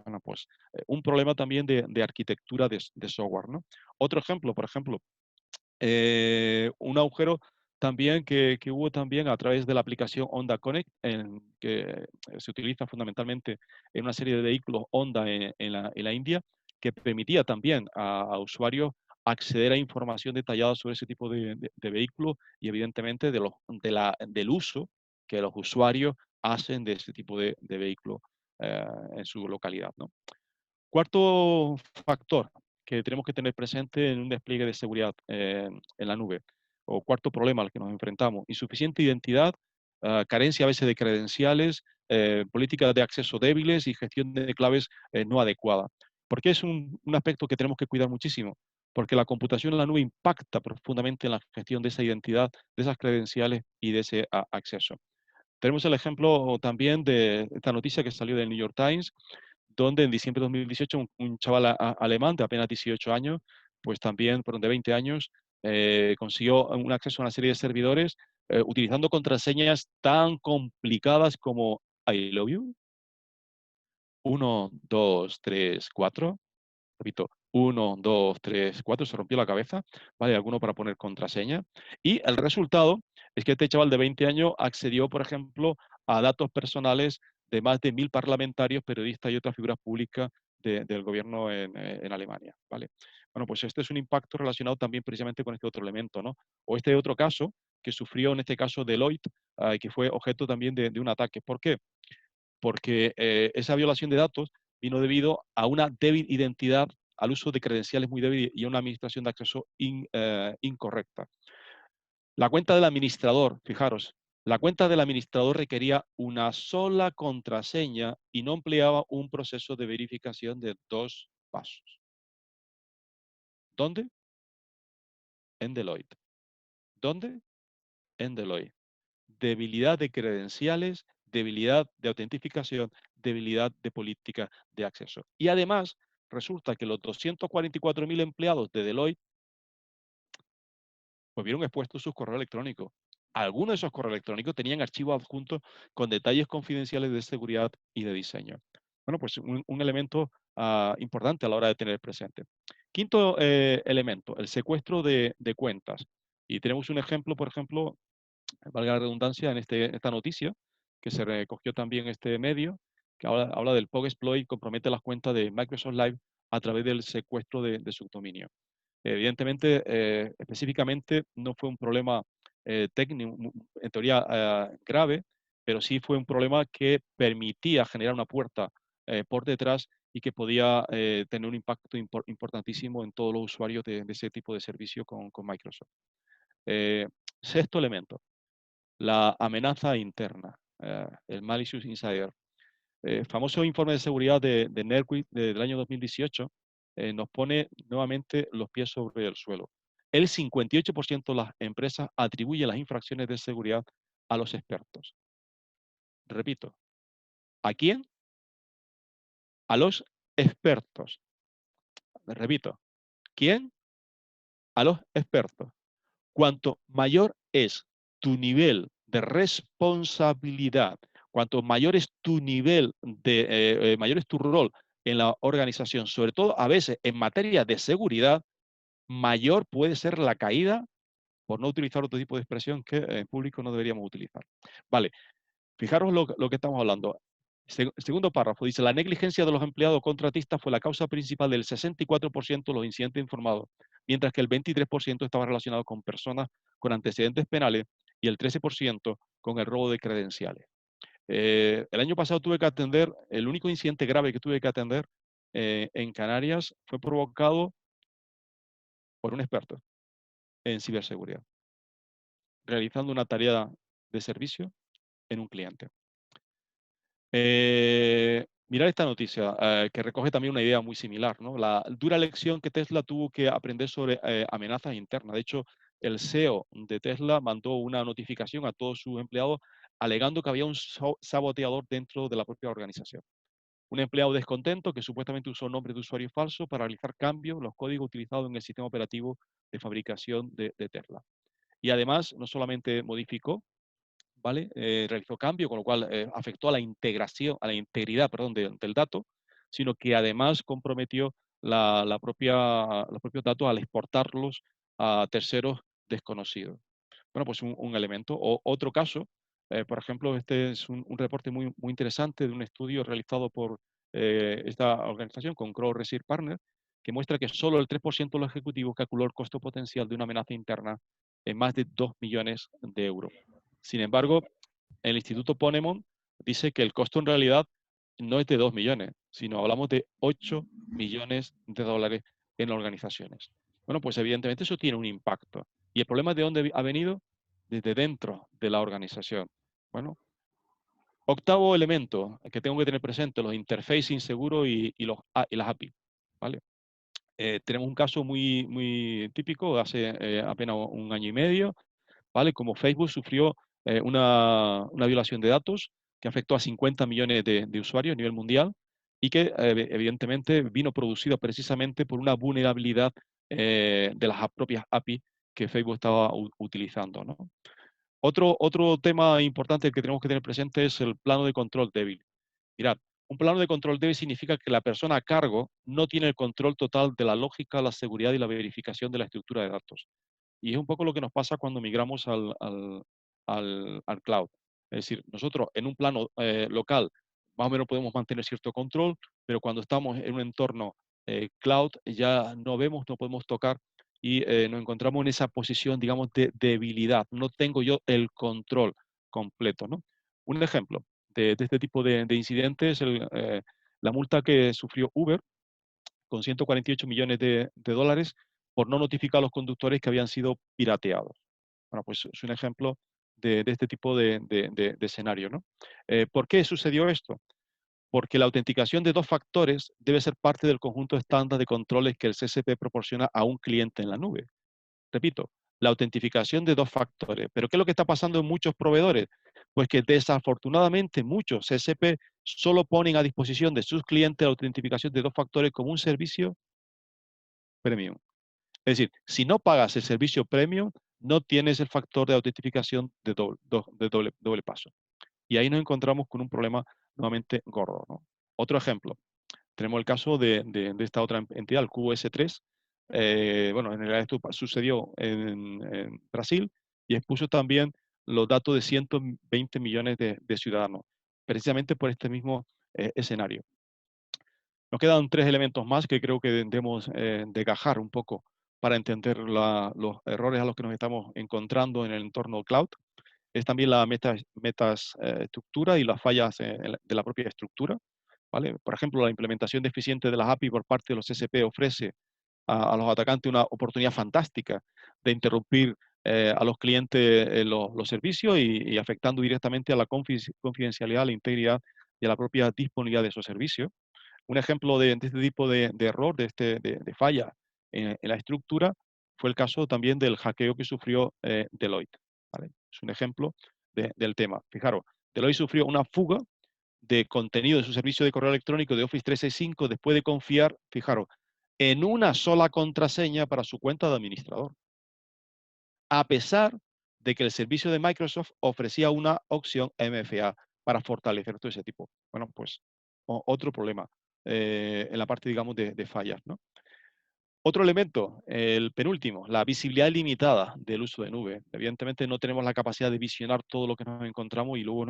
Bueno, pues un problema también de arquitectura de software, ¿no? Otro ejemplo, por ejemplo, un agujero también que hubo también a través de la aplicación Honda Connect, que se utiliza fundamentalmente en una serie de vehículos Honda en la India, que permitía también a usuarios acceder a información detallada sobre ese tipo de vehículos y evidentemente del uso que los usuarios hacen de ese tipo de vehículos en su localidad, ¿no? Cuarto factor que tenemos que tener presente en un despliegue de seguridad en la nube, o cuarto problema al que nos enfrentamos, insuficiente identidad, carencia a veces de credenciales, políticas de acceso débiles y gestión de claves no adecuada. ¿Por qué es un aspecto que tenemos que cuidar muchísimo? Porque la computación en la nube impacta profundamente en la gestión de esa identidad, de esas credenciales y de ese acceso. Tenemos el ejemplo también de esta noticia que salió del New York Times, donde en diciembre de 2018 un chaval alemán de apenas 18 años, pues también, perdón, de 20 años, consiguió un acceso a una serie de servidores utilizando contraseñas tan complicadas como I love you, 1, 2, 3, 4. Repito, 1, 2, 3, 4, se rompió la cabeza, ¿vale? Alguno para poner contraseña. Y el resultado es que este chaval de 20 años accedió, por ejemplo, a datos personales de más de 1000 parlamentarios, periodistas y otras figuras públicas del gobierno en Alemania, ¿vale? Bueno, pues este es un impacto relacionado también precisamente con este otro elemento, ¿no? O este otro caso que sufrió en este caso Deloitte, que fue objeto también de un ataque. ¿Por qué? Porque esa violación de datos vino debido a una débil identidad, al uso de credenciales muy débiles y a una administración de acceso incorrecta. La cuenta del administrador, fijaros, la cuenta del administrador requería una sola contraseña y no empleaba un proceso de verificación de 2 pasos. ¿Dónde? En Deloitte. ¿Dónde? En Deloitte. Debilidad de credenciales, debilidad de autentificación, debilidad de política de acceso. Y además, resulta que los 244.000 empleados de Deloitte pues vieron expuestos sus correos electrónicos. Algunos de esos correos electrónicos tenían archivos adjuntos con detalles confidenciales de seguridad y de diseño. Bueno, pues un elemento importante a la hora de tener presente. Quinto elemento, el secuestro de cuentas. Y tenemos un ejemplo, por ejemplo, valga la redundancia, esta noticia, que se recogió también este medio, que habla del POG exploit, compromete las cuentas de Microsoft Live a través del secuestro de subdominio. Evidentemente, específicamente no fue un problema técnico, en teoría grave, pero sí fue un problema que permitía generar una puerta por detrás y que podía tener un impacto importantísimo en todos los usuarios de ese tipo de servicio con Microsoft. Sexto elemento, la amenaza interna, el malicious insider. Famoso informe de seguridad de NERWIC del año 2018 nos pone nuevamente los pies sobre el suelo. El 58% de las empresas atribuye las infracciones de seguridad a los expertos. Repito, ¿a quién? A los expertos. Repito, ¿quién? A los expertos. Cuanto mayor es tu nivel de responsabilidad, Cuanto mayor es tu nivel mayor es tu rol en la organización, sobre todo a veces en materia de seguridad, mayor puede ser la caída por no utilizar otro tipo de expresión que en público no deberíamos utilizar. Vale, fijaros lo que estamos hablando. Segundo párrafo, dice, la negligencia de los empleados contratistas fue la causa principal del 64% de los incidentes informados, mientras que el 23% estaba relacionado con personas con antecedentes penales y el 13% con el robo de credenciales. El año pasado tuve que atender, el único incidente grave que tuve que atender en Canarias fue provocado por un experto en ciberseguridad, realizando una tarea de servicio en un cliente. Mirar esta noticia, que recoge también una idea muy similar, ¿no? La dura lección que Tesla tuvo que aprender sobre amenazas internas. De hecho, el CEO de Tesla mandó una notificación a todos sus empleados alegando que había un saboteador dentro de la propia organización. Un empleado descontento que supuestamente usó nombre de usuario falso para realizar cambios en los códigos utilizados en el sistema operativo de fabricación de Tesla. Y además, no solamente modificó, ¿vale? Realizó cambio, con lo cual afectó a la integración, a la integridad, perdón, del dato, sino que además comprometió los propios datos al exportarlos a terceros desconocidos. Bueno, pues un elemento. Otro caso, por ejemplo, este es un reporte muy interesante de un estudio realizado por esta organización con Crow Research Partners, que muestra que solo el 3% de los ejecutivos calculó el costo potencial de una amenaza interna en más de 2 millones de euros. Sin embargo, el Instituto Ponemon dice que el costo en realidad no es de 2 millones, sino hablamos de 8 millones de dólares en organizaciones. Bueno, pues evidentemente eso tiene un impacto. ¿Y el problema de dónde ha venido? Desde dentro de la organización. Bueno, octavo elemento que tengo que tener presente, los interfaces inseguros y las API. ¿Vale? Tenemos un caso muy típico de hace apenas un año y medio, ¿vale? Como Facebook sufrió una violación de datos que afectó a 50 millones de usuarios a nivel mundial y que evidentemente vino producida precisamente por una vulnerabilidad de las propias API que Facebook estaba utilizando, ¿no? Otro tema importante que tenemos que tener presente es el plano de control débil. Mirad, un plano de control débil significa que la persona a cargo no tiene el control total de la lógica, la seguridad y la verificación de la estructura de datos. Y es un poco lo que nos pasa cuando migramos al cloud. Es decir, nosotros en un plano local más o menos podemos mantener cierto control, pero cuando estamos en un entorno cloud ya no vemos, no podemos tocar y nos encontramos en esa posición, digamos, de debilidad. No tengo yo el control completo, ¿no? Un ejemplo de este tipo de incidentes, la multa que sufrió Uber con 148 millones de dólares por no notificar a los conductores que habían sido pirateados. Bueno, pues es un ejemplo de este tipo de escenario, ¿no? ¿Por qué sucedió esto? Porque la autenticación de dos factores debe ser parte del conjunto estándar de controles que el CSP proporciona a un cliente en la nube. Repito, la autentificación de dos factores. ¿Pero qué es lo que está pasando en muchos proveedores? Pues que desafortunadamente muchos CSP solo ponen a disposición de sus clientes la autentificación de dos factores como un servicio premium. Es decir, si no pagas el servicio premium, no tienes el factor de autentificación de doble paso. Y ahí nos encontramos con un problema nuevamente gordo, ¿no? Otro ejemplo, tenemos el caso de esta otra entidad, el QS3. Bueno, en realidad esto sucedió en Brasil y expuso también los datos de 120 millones de ciudadanos, precisamente por este mismo escenario. Nos quedan tres elementos más que creo que debemos desgajar un poco para entender los errores a los que nos estamos encontrando en el entorno cloud. Es también la metaestructura y las fallas de la propia estructura. ¿Vale? Por ejemplo, la implementación deficiente de las API por parte de los CSP ofrece a los atacantes una oportunidad fantástica de interrumpir a los clientes los servicios y afectando directamente a la confidencialidad, la integridad y a la propia disponibilidad de esos servicios. Un ejemplo de este tipo de error, de falla en la estructura, fue el caso también del hackeo que sufrió Deloitte. ¿Vale? Es un ejemplo del tema. Fijaros, Deloitte sufrió una fuga de contenido de su servicio de correo electrónico de Office 365 después de confiar, fijaros, en una sola contraseña para su cuenta de administrador, a pesar de que el servicio de Microsoft ofrecía una opción MFA. para fortalecer todo ese tipo. Bueno, pues otro problema en la parte, digamos, de fallas, ¿no? Otro elemento, el penúltimo, la visibilidad limitada del uso de nube. Evidentemente no tenemos la capacidad de visionar todo lo que nos encontramos y luego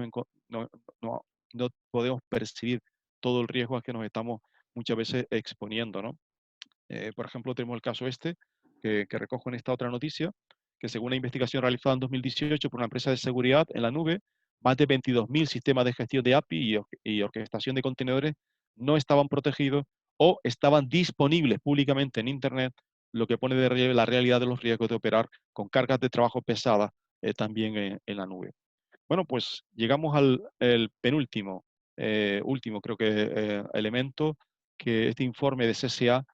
no- no podemos percibir todo el riesgo al que nos estamos muchas veces exponiendo, ¿no? Por ejemplo, tenemos el caso este, que recojo en esta otra noticia, que según una investigación realizada en 2018 por una empresa de seguridad en la nube, más de 22.000 sistemas de gestión de API y orquestación de contenedores no estaban protegidos o estaban disponibles públicamente en Internet, lo que pone de relieve la realidad de los riesgos de operar con cargas de trabajo pesadas también en la nube. Bueno, pues llegamos al el penúltimo, último creo que elemento que este informe de CSA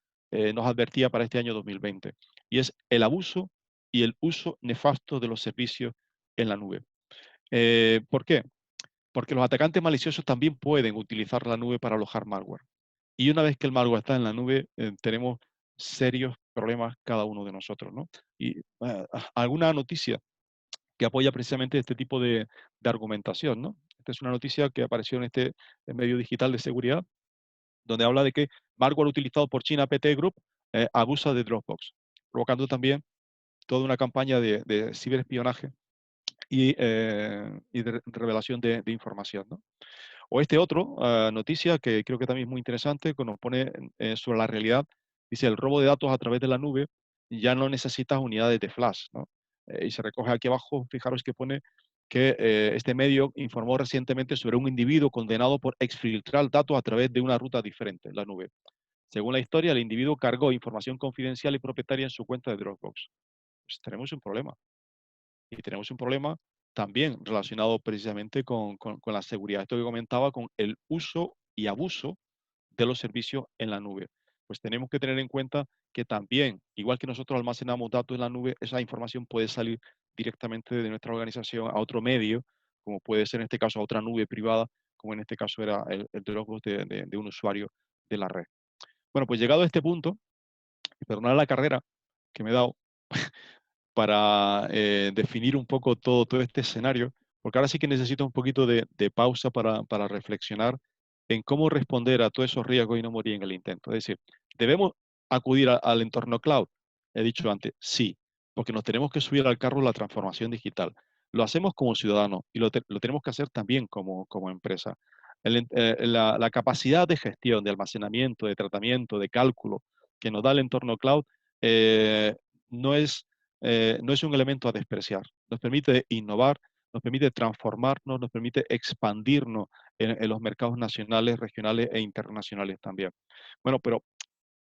nos advertía para este año 2020, y es el abuso y el uso nefasto de los servicios en la nube. ¿Por qué? Porque los atacantes maliciosos también pueden utilizar la nube para alojar malware. Y una vez que el malware está en la nube, tenemos serios problemas cada uno de nosotros, ¿no? Y alguna noticia que apoya precisamente este tipo de argumentación, ¿no? Esta es una noticia que apareció en este medio digital de seguridad, donde habla de que malware utilizado por China PT Group abusa de Dropbox, provocando también toda una campaña de ciberespionaje y de revelación de información, ¿no? O este otro, noticia que creo que también es muy interesante, que nos pone sobre la realidad. Dice, el robo de datos a través de la nube ya no necesitas unidades de flash, ¿no? Y se recoge aquí abajo, fijaros que pone que este medio informó recientemente sobre un individuo condenado por exfiltrar datos a través de una ruta diferente, la nube. Según la historia, el individuo cargó información confidencial y propietaria en su cuenta de Dropbox. Pues tenemos un problema. Y tenemos un problema también relacionado precisamente con la seguridad. Esto que comentaba, con el uso y abuso de los servicios en la nube. Pues tenemos que tener en cuenta que también, igual que nosotros almacenamos datos en la nube, esa información puede salir directamente de nuestra organización a otro medio, como puede ser en este caso a otra nube privada, como en este caso era el Dropbox de un usuario de la red. Bueno, pues llegado a este punto, y perdonad la carrera que me he dado, para definir un poco todo este escenario, porque ahora sí que necesito un poquito de pausa para reflexionar en cómo responder a todos esos riesgos y no morir en el intento. Es decir, ¿debemos acudir al entorno cloud? He dicho antes, sí, porque nos tenemos que subir al carro de la transformación digital. Lo hacemos como ciudadanos y lo tenemos que hacer también como empresa. La capacidad de gestión, de almacenamiento, de tratamiento, de cálculo que nos da el entorno cloud eh, no es no es un elemento a despreciar. Nos permite innovar, nos permite transformarnos, nos permite expandirnos en los mercados nacionales, regionales e internacionales también. Bueno, pero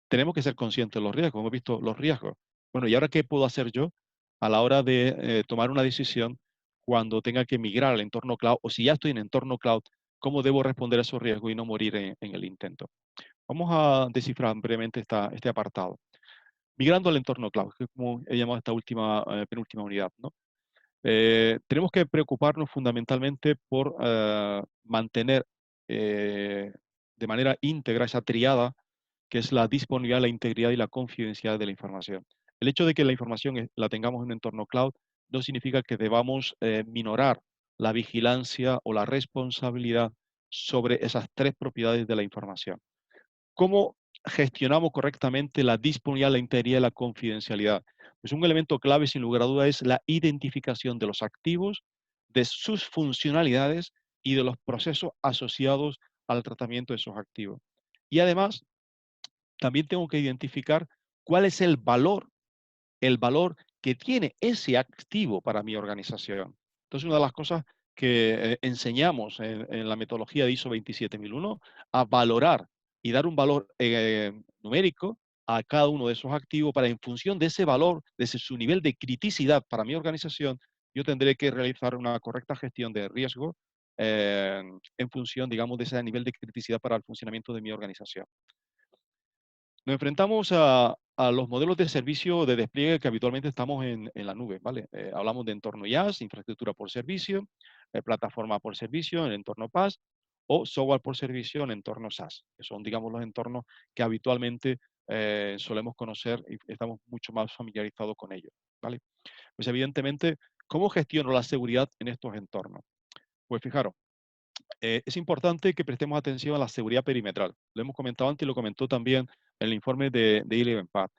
tenemos que ser conscientes de los riesgos. Hemos visto los riesgos. Bueno, ¿y ahora qué puedo hacer yo a la hora de tomar una decisión cuando tenga que migrar al entorno cloud o si ya estoy en entorno cloud? ¿Cómo debo responder a esos riesgos y no morir en el intento? Vamos a descifrar brevemente este apartado. Migrando al entorno cloud, que es como he llamado esta última, penúltima unidad, ¿no? Tenemos que preocuparnos fundamentalmente por mantener de manera íntegra esa triada que es la disponibilidad, la integridad y la confidencialidad de la información. El hecho de que la información la tengamos en un entorno cloud no significa que debamos minorar la vigilancia o la responsabilidad sobre esas tres propiedades de la información. ¿Cómo gestionamos correctamente la disponibilidad, la integridad y la confidencialidad? Pues un elemento clave, sin lugar a duda, es la identificación de los activos, de sus funcionalidades y de los procesos asociados al tratamiento de esos activos. Y además, también tengo que identificar cuál es el valor que tiene ese activo para mi organización. Entonces, una de las cosas que enseñamos en la metodología de ISO 27001 a valorar y dar un valor numérico a cada uno de esos activos para en función de ese valor, de su nivel de criticidad para mi organización, yo tendré que realizar una correcta gestión de riesgo en función, digamos, de ese nivel de criticidad para el funcionamiento de mi organización. Nos enfrentamos a los modelos de servicio de despliegue que habitualmente estamos en la nube, ¿vale? Hablamos de entorno IaaS, infraestructura por servicio, plataforma por servicio, en entorno PaaS, o software por servicio en entorno SaaS, que son, digamos, los entornos que habitualmente solemos conocer y estamos mucho más familiarizados con ellos, ¿vale? Pues evidentemente, ¿cómo gestiono la seguridad en estos entornos? Pues fijaros, Es importante que prestemos atención a la seguridad perimetral. Lo hemos comentado antes y lo comentó también en el informe de Eleven Path.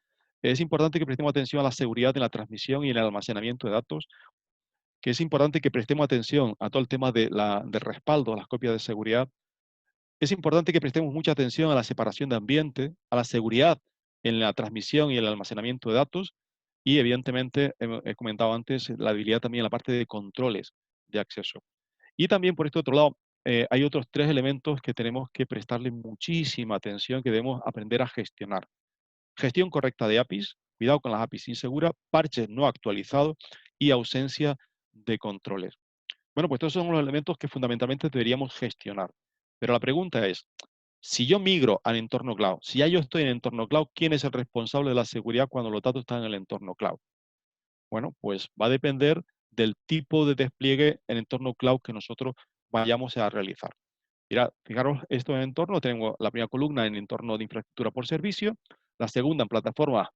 Es importante que prestemos atención a la seguridad en la transmisión y en el almacenamiento de datos, que es importante que prestemos atención a todo el tema del respaldo a las copias de seguridad. Es importante que prestemos mucha atención a la separación de ambiente, a la seguridad en la transmisión y el almacenamiento de datos y, evidentemente, he comentado antes, la habilidad también en la parte de controles de acceso. Y también, por este otro lado, hay otros tres elementos que tenemos que prestarle muchísima atención, que debemos aprender a gestionar. Gestión correcta de APIs, cuidado con las APIs inseguras, parches no actualizados y ausencia de controles. Bueno, pues estos son los elementos que fundamentalmente deberíamos gestionar. Pero la pregunta es, si yo migro al entorno cloud, si ya yo estoy en el entorno cloud, ¿quién es el responsable de la seguridad cuando los datos están en el entorno cloud? Bueno, pues va a depender del tipo de despliegue en entorno cloud que nosotros vayamos a realizar. Mira, fijaros, esto en entorno, tengo la primera columna en entorno de infraestructura por servicio, la segunda en plataforma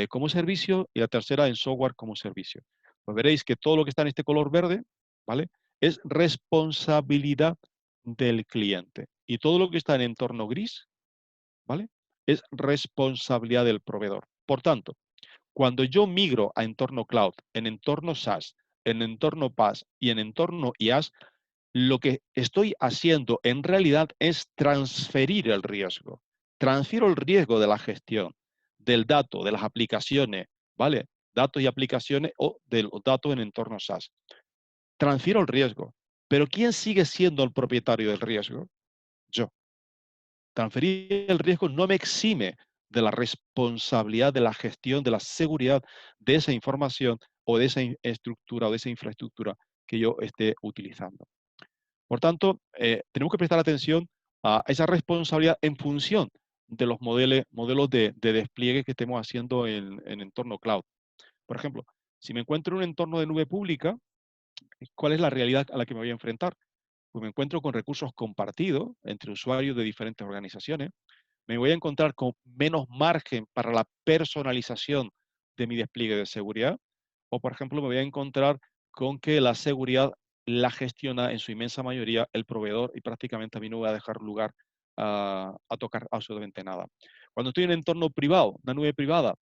como servicio y la tercera en software como servicio. Pues veréis que todo lo que está en este color verde, ¿vale? Es responsabilidad del cliente. Y todo lo que está en entorno gris, ¿vale? Es responsabilidad del proveedor. Por tanto, cuando yo migro a entorno cloud, en entorno SaaS, en entorno PaaS y en entorno IaaS, lo que estoy haciendo en realidad es transferir el riesgo. Transfiero el riesgo de la gestión, del dato, de las aplicaciones, ¿vale? Datos y aplicaciones o de los datos en entorno SaaS. Transfiero el riesgo. Pero ¿quién sigue siendo el propietario del riesgo? Yo. Transferir el riesgo no me exime de la responsabilidad de la gestión, de la seguridad de esa información o de esa estructura o de esa infraestructura que yo esté utilizando. Por tanto, tenemos que prestar atención a esa responsabilidad en función de los modelos de despliegue que estemos haciendo en entorno cloud. Por ejemplo, si me encuentro en un entorno de nube pública, ¿cuál es la realidad a la que me voy a enfrentar? Pues me encuentro con recursos compartidos entre usuarios de diferentes organizaciones. Me voy a encontrar con menos margen para la personalización de mi despliegue de seguridad. O, por ejemplo, me voy a encontrar con que la seguridad la gestiona en su inmensa mayoría el proveedor y prácticamente a mí no voy a dejar lugar a tocar absolutamente nada. Cuando estoy en un entorno privado, una nube privada,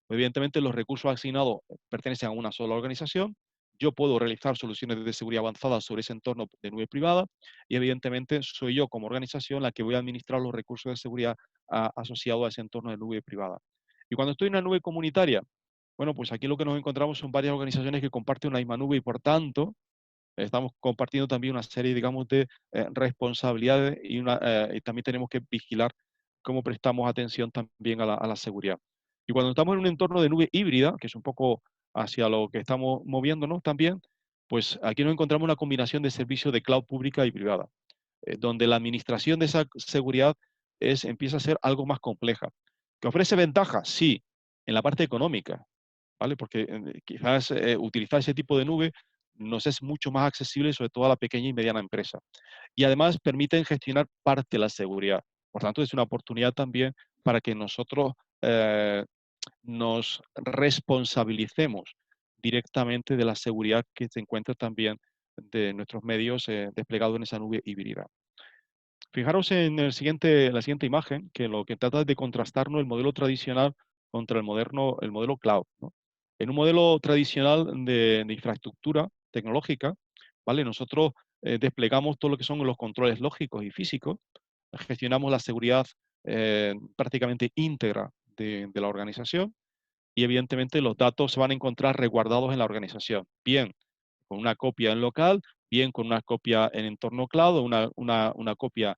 evidentemente los recursos asignados pertenecen a una sola organización. Yo puedo realizar soluciones de seguridad avanzada sobre ese entorno de nube privada y evidentemente soy yo como organización la que voy a administrar los recursos de seguridad asociados a ese entorno de nube privada. Y cuando estoy en una nube comunitaria, bueno, pues aquí lo que nos encontramos son varias organizaciones que comparten una misma nube y por tanto estamos compartiendo también una serie, digamos, de responsabilidades y también tenemos que vigilar cómo prestamos atención también a la seguridad. Y cuando estamos en un entorno de nube híbrida, que es un poco hacia lo que estamos moviéndonos también, pues aquí nos encontramos una combinación de servicios de cloud pública y privada, donde la administración de esa seguridad empieza a ser algo más compleja. ¿Que ofrece ventajas? Sí, en la parte económica, ¿vale? Porque quizás utilizar ese tipo de nube nos es mucho más accesible, sobre todo a la pequeña y mediana empresa. Y además permiten gestionar parte de la seguridad. Por tanto, es una oportunidad también para que nosotros nos responsabilicemos directamente de la seguridad que se encuentra también de nuestros medios desplegados en esa nube híbrida. Fijaros en la siguiente imagen, que lo que trata es de contrastarnos el modelo tradicional contra el modelo cloud, ¿no? En un modelo tradicional de infraestructura tecnológica, ¿vale? Nosotros desplegamos todo lo que son los controles lógicos y físicos, gestionamos la seguridad prácticamente íntegra de la organización y evidentemente los datos se van a encontrar resguardados en la organización, bien con una copia en local, bien con una copia en entorno cloud, o una copia,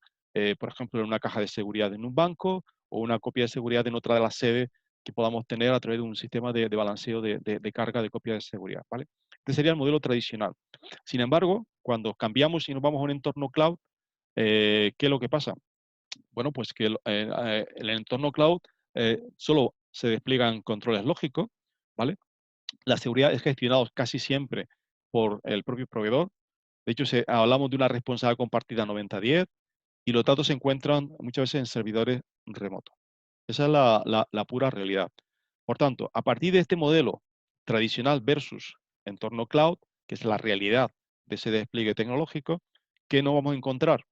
por ejemplo, en una caja de seguridad en un banco, o una copia de seguridad en otra de las sedes que podamos tener a través de un sistema de balanceo de carga de copia de seguridad, ¿vale? Este sería el modelo tradicional. Sin embargo, cuando cambiamos y nos vamos a un entorno cloud, ¿qué es lo que pasa? Bueno, pues que el entorno cloud solo se despliegan controles lógicos, ¿vale? La seguridad es gestionada casi siempre por el propio proveedor. De hecho, hablamos de una responsabilidad compartida 90-10 y los datos se encuentran muchas veces en servidores remotos. Esa es la pura realidad. Por tanto, a partir de este modelo tradicional versus entorno cloud, que es la realidad de ese despliegue tecnológico, ¿qué no vamos a encontrar?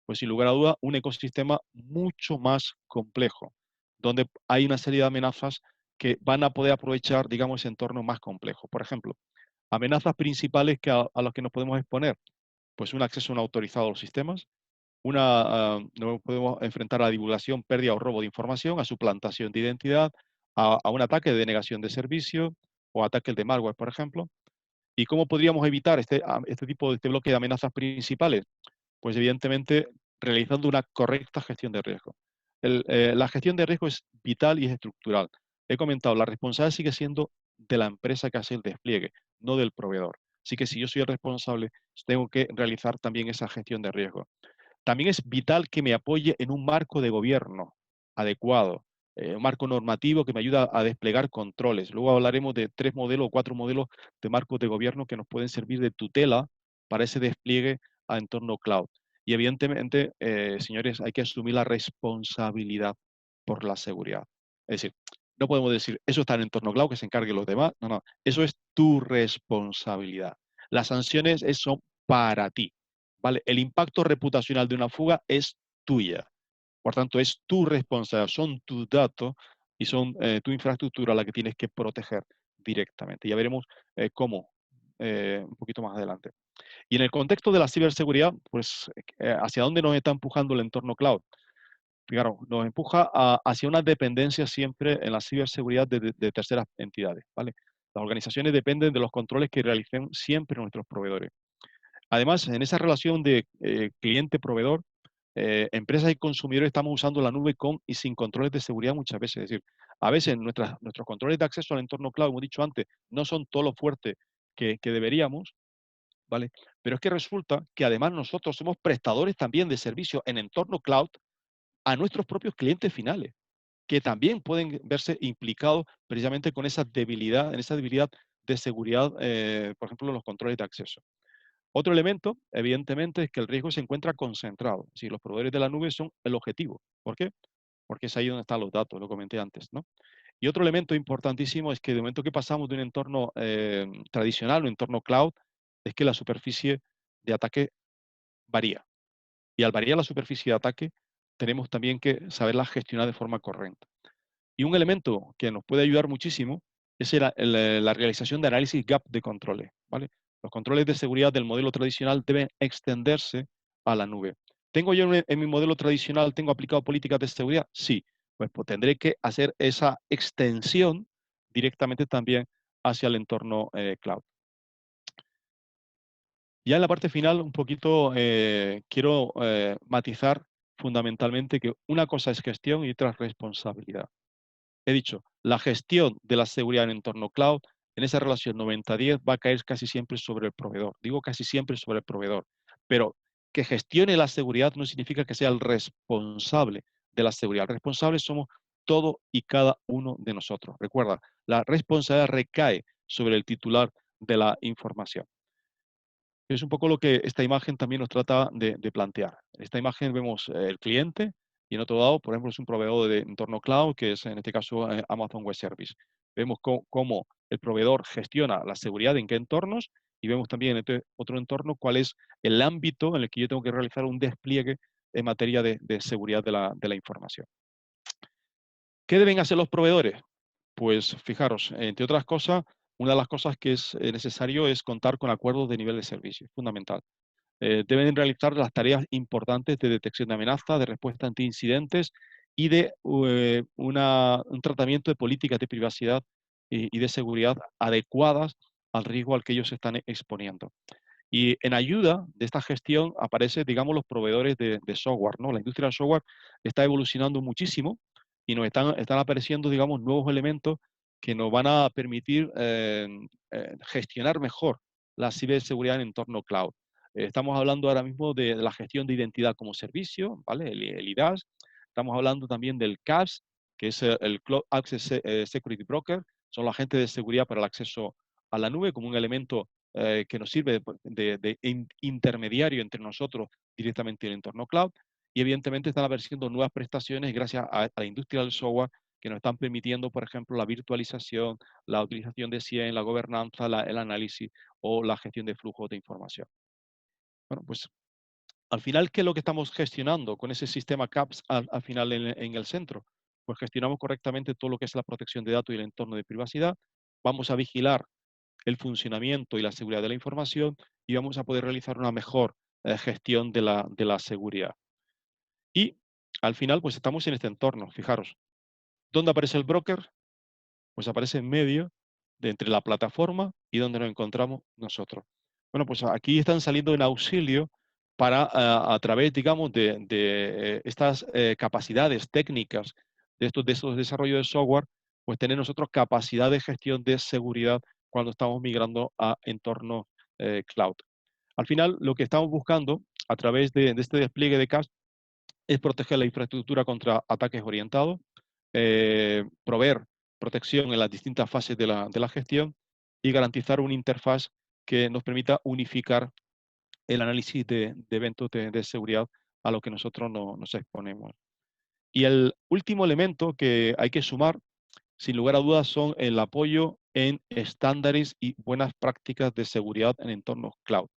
Pues sin lugar a duda un ecosistema mucho más complejo, donde hay una serie de amenazas que van a poder aprovechar, digamos, ese entorno más complejo. Por ejemplo, amenazas principales a las que nos podemos exponer, pues un acceso no autorizado a los sistemas, nos podemos enfrentar a la divulgación, pérdida o robo de información, a suplantación de identidad, a un ataque de denegación de servicio o ataques de malware, por ejemplo. ¿Y cómo podríamos evitar este tipo de este bloque de amenazas principales? Pues evidentemente realizando una correcta gestión de riesgo. La gestión de riesgo es vital y es estructural. He comentado, la responsabilidad sigue siendo de la empresa que hace el despliegue, no del proveedor. Así que si yo soy el responsable, tengo que realizar también esa gestión de riesgo. También es vital que me apoye en un marco de gobierno adecuado, un marco normativo que me ayuda a desplegar controles. Luego hablaremos de 3 modelos o 4 modelos de marcos de gobierno que nos pueden servir de tutela para ese despliegue a entorno cloud. Y evidentemente, señores, hay que asumir la responsabilidad por la seguridad. Es decir, no podemos decir, eso está en entorno cloud, que se encarguen los demás. No, no, eso es tu responsabilidad. Las sanciones son para ti. ¿Vale? El impacto reputacional de una fuga es tuya. Por tanto, es tu responsabilidad, son tus datos y son tu infraestructura la que tienes que proteger directamente. Ya veremos cómo un poquito más adelante. Y en el contexto de la ciberseguridad, pues, ¿hacia dónde nos está empujando el entorno cloud? Claro, nos empuja hacia una dependencia siempre en la ciberseguridad de terceras entidades, ¿vale? Las organizaciones dependen de los controles que realicen siempre nuestros proveedores. Además, en esa relación de cliente-proveedor, empresas y consumidores estamos usando la nube con y sin controles de seguridad muchas veces. Es decir, a veces nuestros controles de acceso al entorno cloud, como he dicho antes, no son todo lo fuerte que deberíamos, ¿vale? Pero es que resulta que además nosotros somos prestadores también de servicios en entorno cloud a nuestros propios clientes finales, que también pueden verse implicados precisamente con esa debilidad, en esa debilidad de seguridad, por ejemplo, en los controles de acceso. Otro elemento, evidentemente, es que el riesgo se encuentra concentrado. Es decir, los proveedores de la nube son el objetivo. ¿Por qué? Porque es ahí donde están los datos, lo comenté antes, ¿no? Y otro elemento importantísimo es que de momento que pasamos de un entorno tradicional, un entorno cloud, es que la superficie de ataque varía. Y al variar la superficie de ataque, tenemos también que saberla gestionar de forma correcta. Y un elemento que nos puede ayudar muchísimo es la realización de análisis gap de controles, ¿vale? Los controles de seguridad del modelo tradicional deben extenderse a la nube. ¿Tengo yo en mi modelo tradicional, tengo aplicado políticas de seguridad? Sí, pues tendré que hacer esa extensión directamente también hacia el entorno cloud. Ya en la parte final, un poquito quiero matizar fundamentalmente que una cosa es gestión y otra es responsabilidad. He dicho, la gestión de la seguridad en entorno cloud, en esa relación 90-10 va a caer casi siempre sobre el proveedor. Digo casi siempre sobre el proveedor. Pero que gestione la seguridad no significa que sea el responsable de la seguridad. El responsable somos todo y cada uno de nosotros. Recuerda, la responsabilidad recae sobre el titular de la información. Es un poco lo que esta imagen también nos trata de plantear. En esta imagen vemos el cliente y en otro lado, por ejemplo, es un proveedor de entorno cloud, que es en este caso Amazon Web Service. Vemos cómo el proveedor gestiona la seguridad en qué entornos y vemos también en este otro entorno cuál es el ámbito en el que yo tengo que realizar un despliegue en materia de seguridad de la información. ¿Qué deben hacer los proveedores? Pues fijaros, entre otras cosas, una de las cosas que es necesario es contar con acuerdos de nivel de servicio, es fundamental. Deben realizar las tareas importantes de detección de amenazas, de respuesta ante incidentes y de un tratamiento de políticas de privacidad y de seguridad adecuadas al riesgo al que ellos se están exponiendo. Y en ayuda de esta gestión aparecen, digamos, los proveedores de software, ¿no? La industria del software está evolucionando muchísimo y nos están apareciendo, digamos, nuevos elementos que nos van a permitir gestionar mejor la ciberseguridad en entorno cloud. Estamos hablando ahora mismo de la gestión de identidad como servicio, ¿vale? El IDaaS. Estamos hablando también del CAS, que es el Cloud Access Security Broker, son los agentes de seguridad para el acceso a la nube como un elemento que nos sirve de intermediario entre nosotros directamente en el entorno cloud. Y evidentemente están apareciendo nuevas prestaciones gracias a la industria del software que nos están permitiendo, por ejemplo, la virtualización, la utilización de CIEM, la gobernanza, el análisis o la gestión de flujos de información. Bueno, pues Al final, ¿qué es lo que estamos gestionando con ese sistema CAPS al final en el centro? Pues gestionamos correctamente todo lo que es la protección de datos y el entorno de privacidad. Vamos a vigilar el funcionamiento y la seguridad de la información y vamos a poder realizar una mejor gestión de la seguridad. Y al final, pues estamos en este entorno. Fijaros, ¿dónde aparece el broker? Pues aparece en medio de entre la plataforma y donde nos encontramos nosotros. Bueno, pues aquí están saliendo en auxilio para, a través, digamos, de estas capacidades técnicas, de estos desarrollos de software, pues tener nosotros capacidad de gestión de seguridad cuando estamos migrando a entornos cloud. Al final, lo que estamos buscando a través de este despliegue de CAS es proteger la infraestructura contra ataques orientados, proveer protección en las distintas fases de la gestión y garantizar una interfaz que nos permita unificar el análisis de eventos de seguridad a lo que nosotros nos exponemos. Y el último elemento que hay que sumar, sin lugar a dudas, son el apoyo en estándares y buenas prácticas de seguridad en entornos cloud.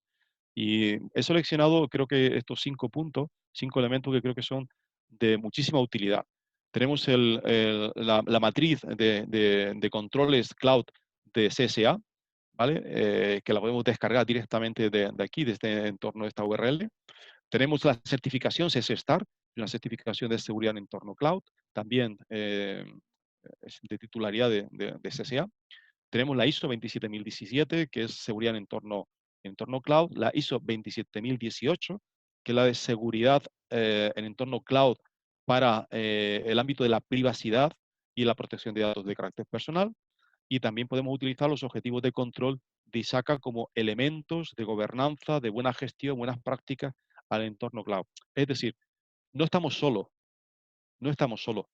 Y he seleccionado, creo que estos 5 puntos, 5 elementos que creo que son de muchísima utilidad. Tenemos la matriz de controles cloud de CSA, ¿vale? Que la podemos descargar directamente de aquí, de este entorno, de esta URL. Tenemos la certificación CSSTAR, una certificación de seguridad en entorno cloud, también es de titularidad de CSA. Tenemos la ISO 27017, que es seguridad en entorno cloud, la ISO 27018, que es la de seguridad en entorno cloud para el ámbito de la privacidad y la protección de datos de carácter personal. Y también podemos utilizar los objetivos de control de ISACA como elementos de gobernanza, de buena gestión, buenas prácticas al entorno cloud. Es decir, no estamos solos, no estamos solos.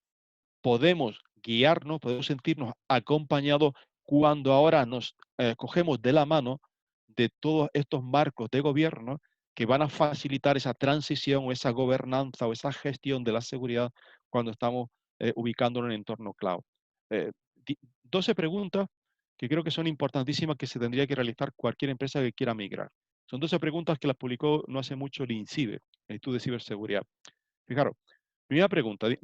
Podemos guiarnos, podemos sentirnos acompañados cuando ahora nos cogemos de la mano de todos estos marcos de gobierno que van a facilitar esa transición o esa gobernanza o esa gestión de la seguridad cuando estamos ubicándonos en el entorno cloud. Eh, 12 preguntas que creo que son importantísimas que se tendría que realizar cualquier empresa que quiera migrar. Son 12 preguntas que las publicó no hace mucho el INCIBE, el Instituto de Ciberseguridad. Fijaros, primera pregunta de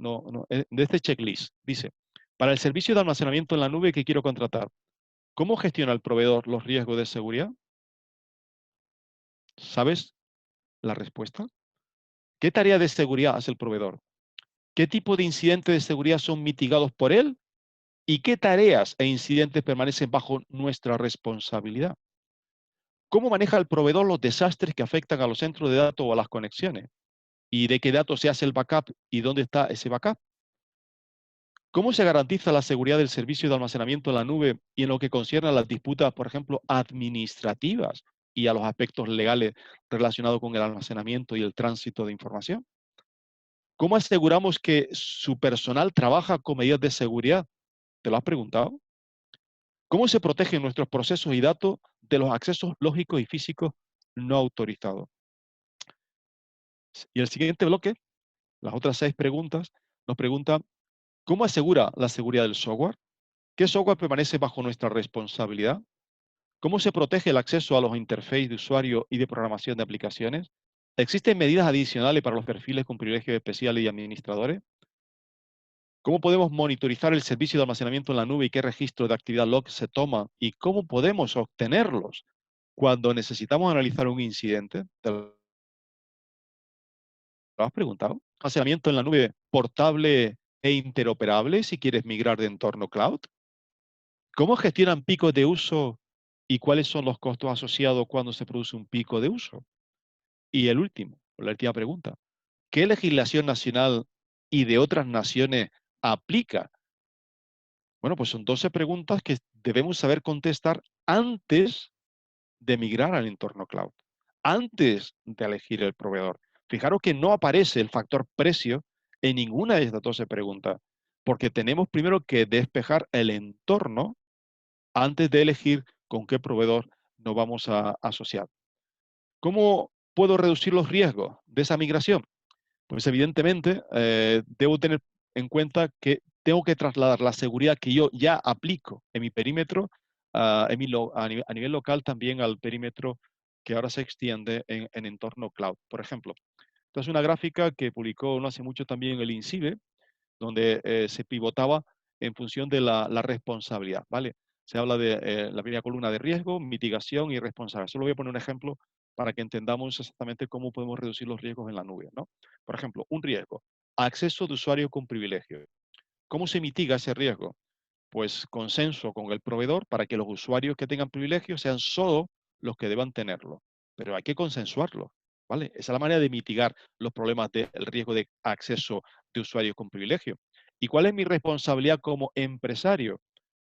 este checklist. Dice, para el servicio de almacenamiento en la nube que quiero contratar, ¿cómo gestiona el proveedor los riesgos de seguridad? ¿Sabes la respuesta? ¿Qué tarea de seguridad hace el proveedor? ¿Qué tipo de incidentes de seguridad son mitigados por él? ¿Y qué tareas e incidentes permanecen bajo nuestra responsabilidad? ¿Cómo maneja el proveedor los desastres que afectan a los centros de datos o a las conexiones? ¿Y de qué datos se hace el backup y dónde está ese backup? ¿Cómo se garantiza la seguridad del servicio de almacenamiento en la nube y en lo que concierne a las disputas, por ejemplo, administrativas y a los aspectos legales relacionados con el almacenamiento y el tránsito de información? ¿Cómo aseguramos que su personal trabaja con medidas de seguridad? ¿Te lo has preguntado? ¿Cómo se protegen nuestros procesos y datos de los accesos lógicos y físicos no autorizados? Y el siguiente bloque, las otras 6 preguntas, nos pregunta, ¿cómo asegura la seguridad del software? ¿Qué software permanece bajo nuestra responsabilidad? ¿Cómo se protege el acceso a los interfaces de usuario y de programación de aplicaciones? ¿Existen medidas adicionales para los perfiles con privilegios especiales y administradores? ¿Cómo podemos monitorizar el servicio de almacenamiento en la nube y qué registro de actividad log se toma? ¿Y cómo podemos obtenerlos cuando necesitamos analizar un incidente? ¿Te lo has preguntado? ¿Almacenamiento en la nube portable e interoperable si quieres migrar de entorno cloud? ¿Cómo gestionan picos de uso y cuáles son los costos asociados cuando se produce un pico de uso? Y el último, la última pregunta, ¿qué legislación nacional y de otras naciones aplica? Bueno, pues son 12 preguntas que debemos saber contestar antes de migrar al entorno cloud, antes de elegir el proveedor. Fijaros que no aparece el factor precio en ninguna de estas 12 preguntas, porque tenemos primero que despejar el entorno antes de elegir con qué proveedor nos vamos a asociar. ¿Cómo puedo reducir los riesgos de esa migración? Pues evidentemente debo tener en cuenta que tengo que trasladar la seguridad que yo ya aplico en mi perímetro, a nivel local también al perímetro que ahora se extiende en entorno cloud. Por ejemplo, Esta es una gráfica que publicó no hace mucho también el INCIBE, donde se pivotaba en función de la responsabilidad, ¿vale? Se habla de la primera columna de riesgo, mitigación y responsabilidad. Solo voy a poner un ejemplo para que entendamos exactamente cómo podemos reducir los riesgos en la nube, ¿no? Por ejemplo, un riesgo, acceso de usuario con privilegio. ¿Cómo se mitiga ese riesgo? Pues consenso con el proveedor para que los usuarios que tengan privilegios sean solo los que deban tenerlo. Pero hay que consensuarlo, ¿vale? Esa es la manera de mitigar los problemas del riesgo de acceso de usuarios con privilegio. ¿Y cuál es mi responsabilidad como empresario?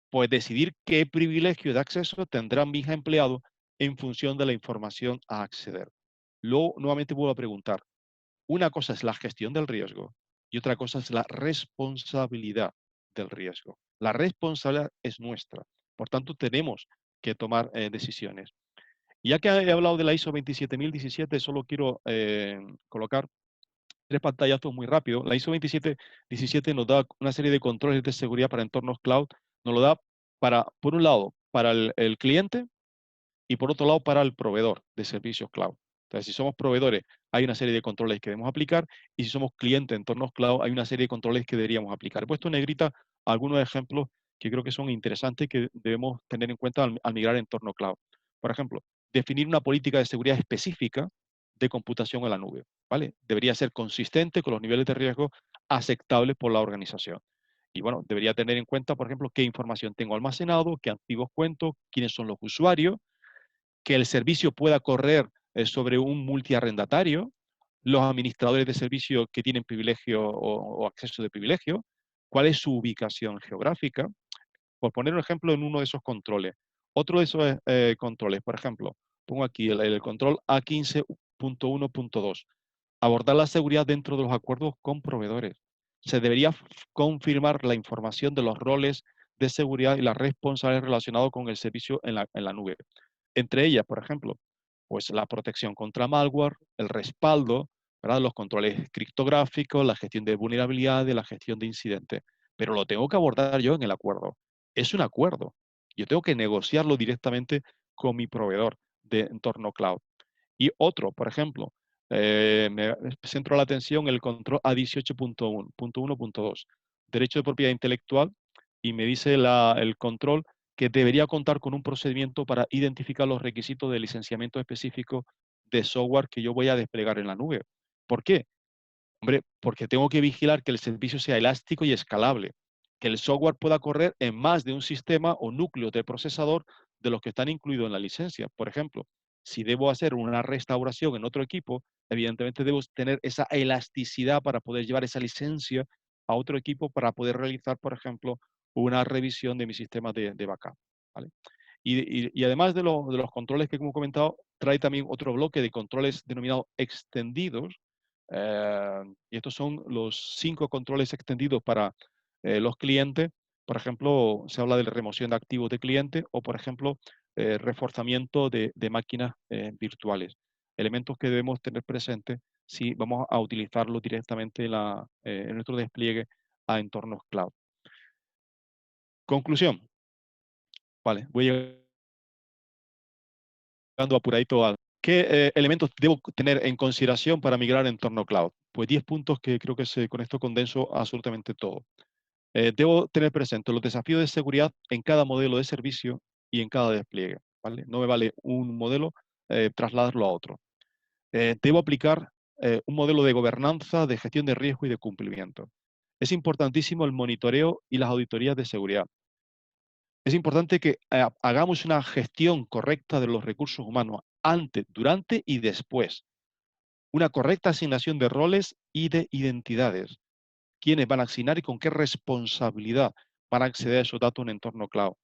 Pues decidir qué privilegio de acceso tendrán mis empleados en función de la información a acceder. Luego, nuevamente vuelvo a preguntar, una cosa es la gestión del riesgo y otra cosa es la responsabilidad del riesgo. La responsabilidad es nuestra. Por tanto, tenemos que tomar decisiones. Y ya que he hablado de la ISO 27017, solo quiero colocar tres pantallazos muy rápido. La ISO 27017 nos da una serie de controles de seguridad para entornos cloud. Nos lo da para, por un lado, para el cliente, y por otro lado para el proveedor de servicios cloud. Entonces, si somos proveedores, hay una serie de controles que debemos aplicar, y si somos clientes de entornos cloud, hay una serie de controles que deberíamos aplicar. He puesto en negrita algunos ejemplos que creo que son interesantes y que debemos tener en cuenta al migrar a entorno cloud. Por ejemplo, definir una política de seguridad específica de computación en la nube, ¿vale? Debería ser consistente con los niveles de riesgo aceptables por la organización. Y bueno, debería tener en cuenta, por ejemplo, qué información tengo almacenado, qué activos cuento, quiénes son los usuarios, que el servicio pueda correr sobre un multiarrendatario, los administradores de servicio que tienen privilegio o acceso de privilegio, cuál es su ubicación geográfica, por poner un ejemplo en uno de esos controles. Otro de esos controles, por ejemplo, pongo aquí el control A15.1.2, abordar la seguridad dentro de los acuerdos con proveedores. Se debería confirmar la información de los roles de seguridad y las responsabilidades relacionadas con el servicio en la nube. Entre ellas, por ejemplo, pues la protección contra malware, el respaldo, ¿verdad? Los controles criptográficos, la gestión de vulnerabilidades, la gestión de incidentes. Pero lo tengo que abordar yo en el acuerdo. Es un acuerdo. Yo tengo que negociarlo directamente con mi proveedor de entorno cloud. Y otro, por ejemplo, me centro la atención en el control A18.1.1.2, derecho de propiedad intelectual, y me dice el control que debería contar con un procedimiento para identificar los requisitos de licenciamiento específico de software que yo voy a desplegar en la nube. ¿Por qué? Hombre, porque tengo que vigilar que el servicio sea elástico y escalable, que el software pueda correr en más de un sistema o núcleo de procesador de los que están incluidos en la licencia. Por ejemplo, si debo hacer una restauración en otro equipo, evidentemente debo tener esa elasticidad para poder llevar esa licencia a otro equipo para poder realizar, por ejemplo, una revisión de mi sistema de backup, ¿vale? Y además de los controles que, como he comentado, trae también otro bloque de controles denominados extendidos. Y estos son los 5 controles extendidos para los clientes. Por ejemplo, se habla de remoción de activos de clientes o, por ejemplo, reforzamiento de máquinas virtuales. Elementos que debemos tener presentes si vamos a utilizarlo directamente en nuestro despliegue a entornos cloud. Conclusión. Vale, voy llegando apuradito a qué elementos debo tener en consideración para migrar a entorno cloud. Pues 10 puntos que creo que con esto condenso absolutamente todo. Debo tener presente los desafíos de seguridad en cada modelo de servicio y en cada despliegue, ¿vale? No me vale un modelo trasladarlo a otro. Debo aplicar un modelo de gobernanza, de gestión de riesgo y de cumplimiento. Es importantísimo el monitoreo y las auditorías de seguridad. Es importante que hagamos una gestión correcta de los recursos humanos antes, durante y después. Una correcta asignación de roles y de identidades. Quiénes van a asignar y con qué responsabilidad van a acceder a esos datos en entorno cloud.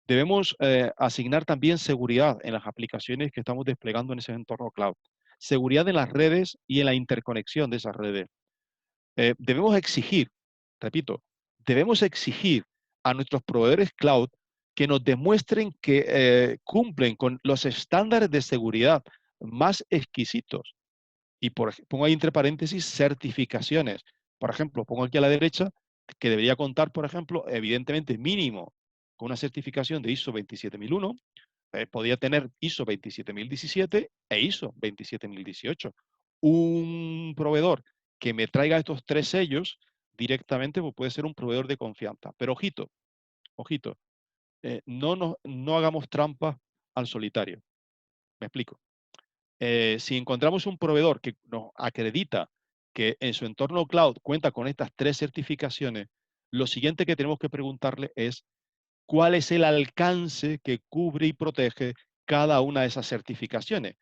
Debemos asignar también seguridad en las aplicaciones que estamos desplegando en ese entorno cloud. Seguridad en las redes y en la interconexión de esas redes. Debemos exigir, repito, debemos exigir a nuestros proveedores cloud que nos demuestren que cumplen con los estándares de seguridad más exquisitos. Y pongo ahí entre paréntesis certificaciones. Por ejemplo, pongo aquí a la derecha que debería contar, por ejemplo, evidentemente mínimo con una certificación de ISO 27001, podría tener ISO 27017 e ISO 27018. Un proveedor que me traiga estos 3 sellos directamente, pues puede ser un proveedor de confianza. Pero ojito, ojito, no hagamos trampa al solitario. Me explico. Si encontramos un proveedor que nos acredita que en su entorno cloud cuenta con estas 3 certificaciones, lo siguiente que tenemos que preguntarle es cuál es el alcance que cubre y protege cada una de esas certificaciones.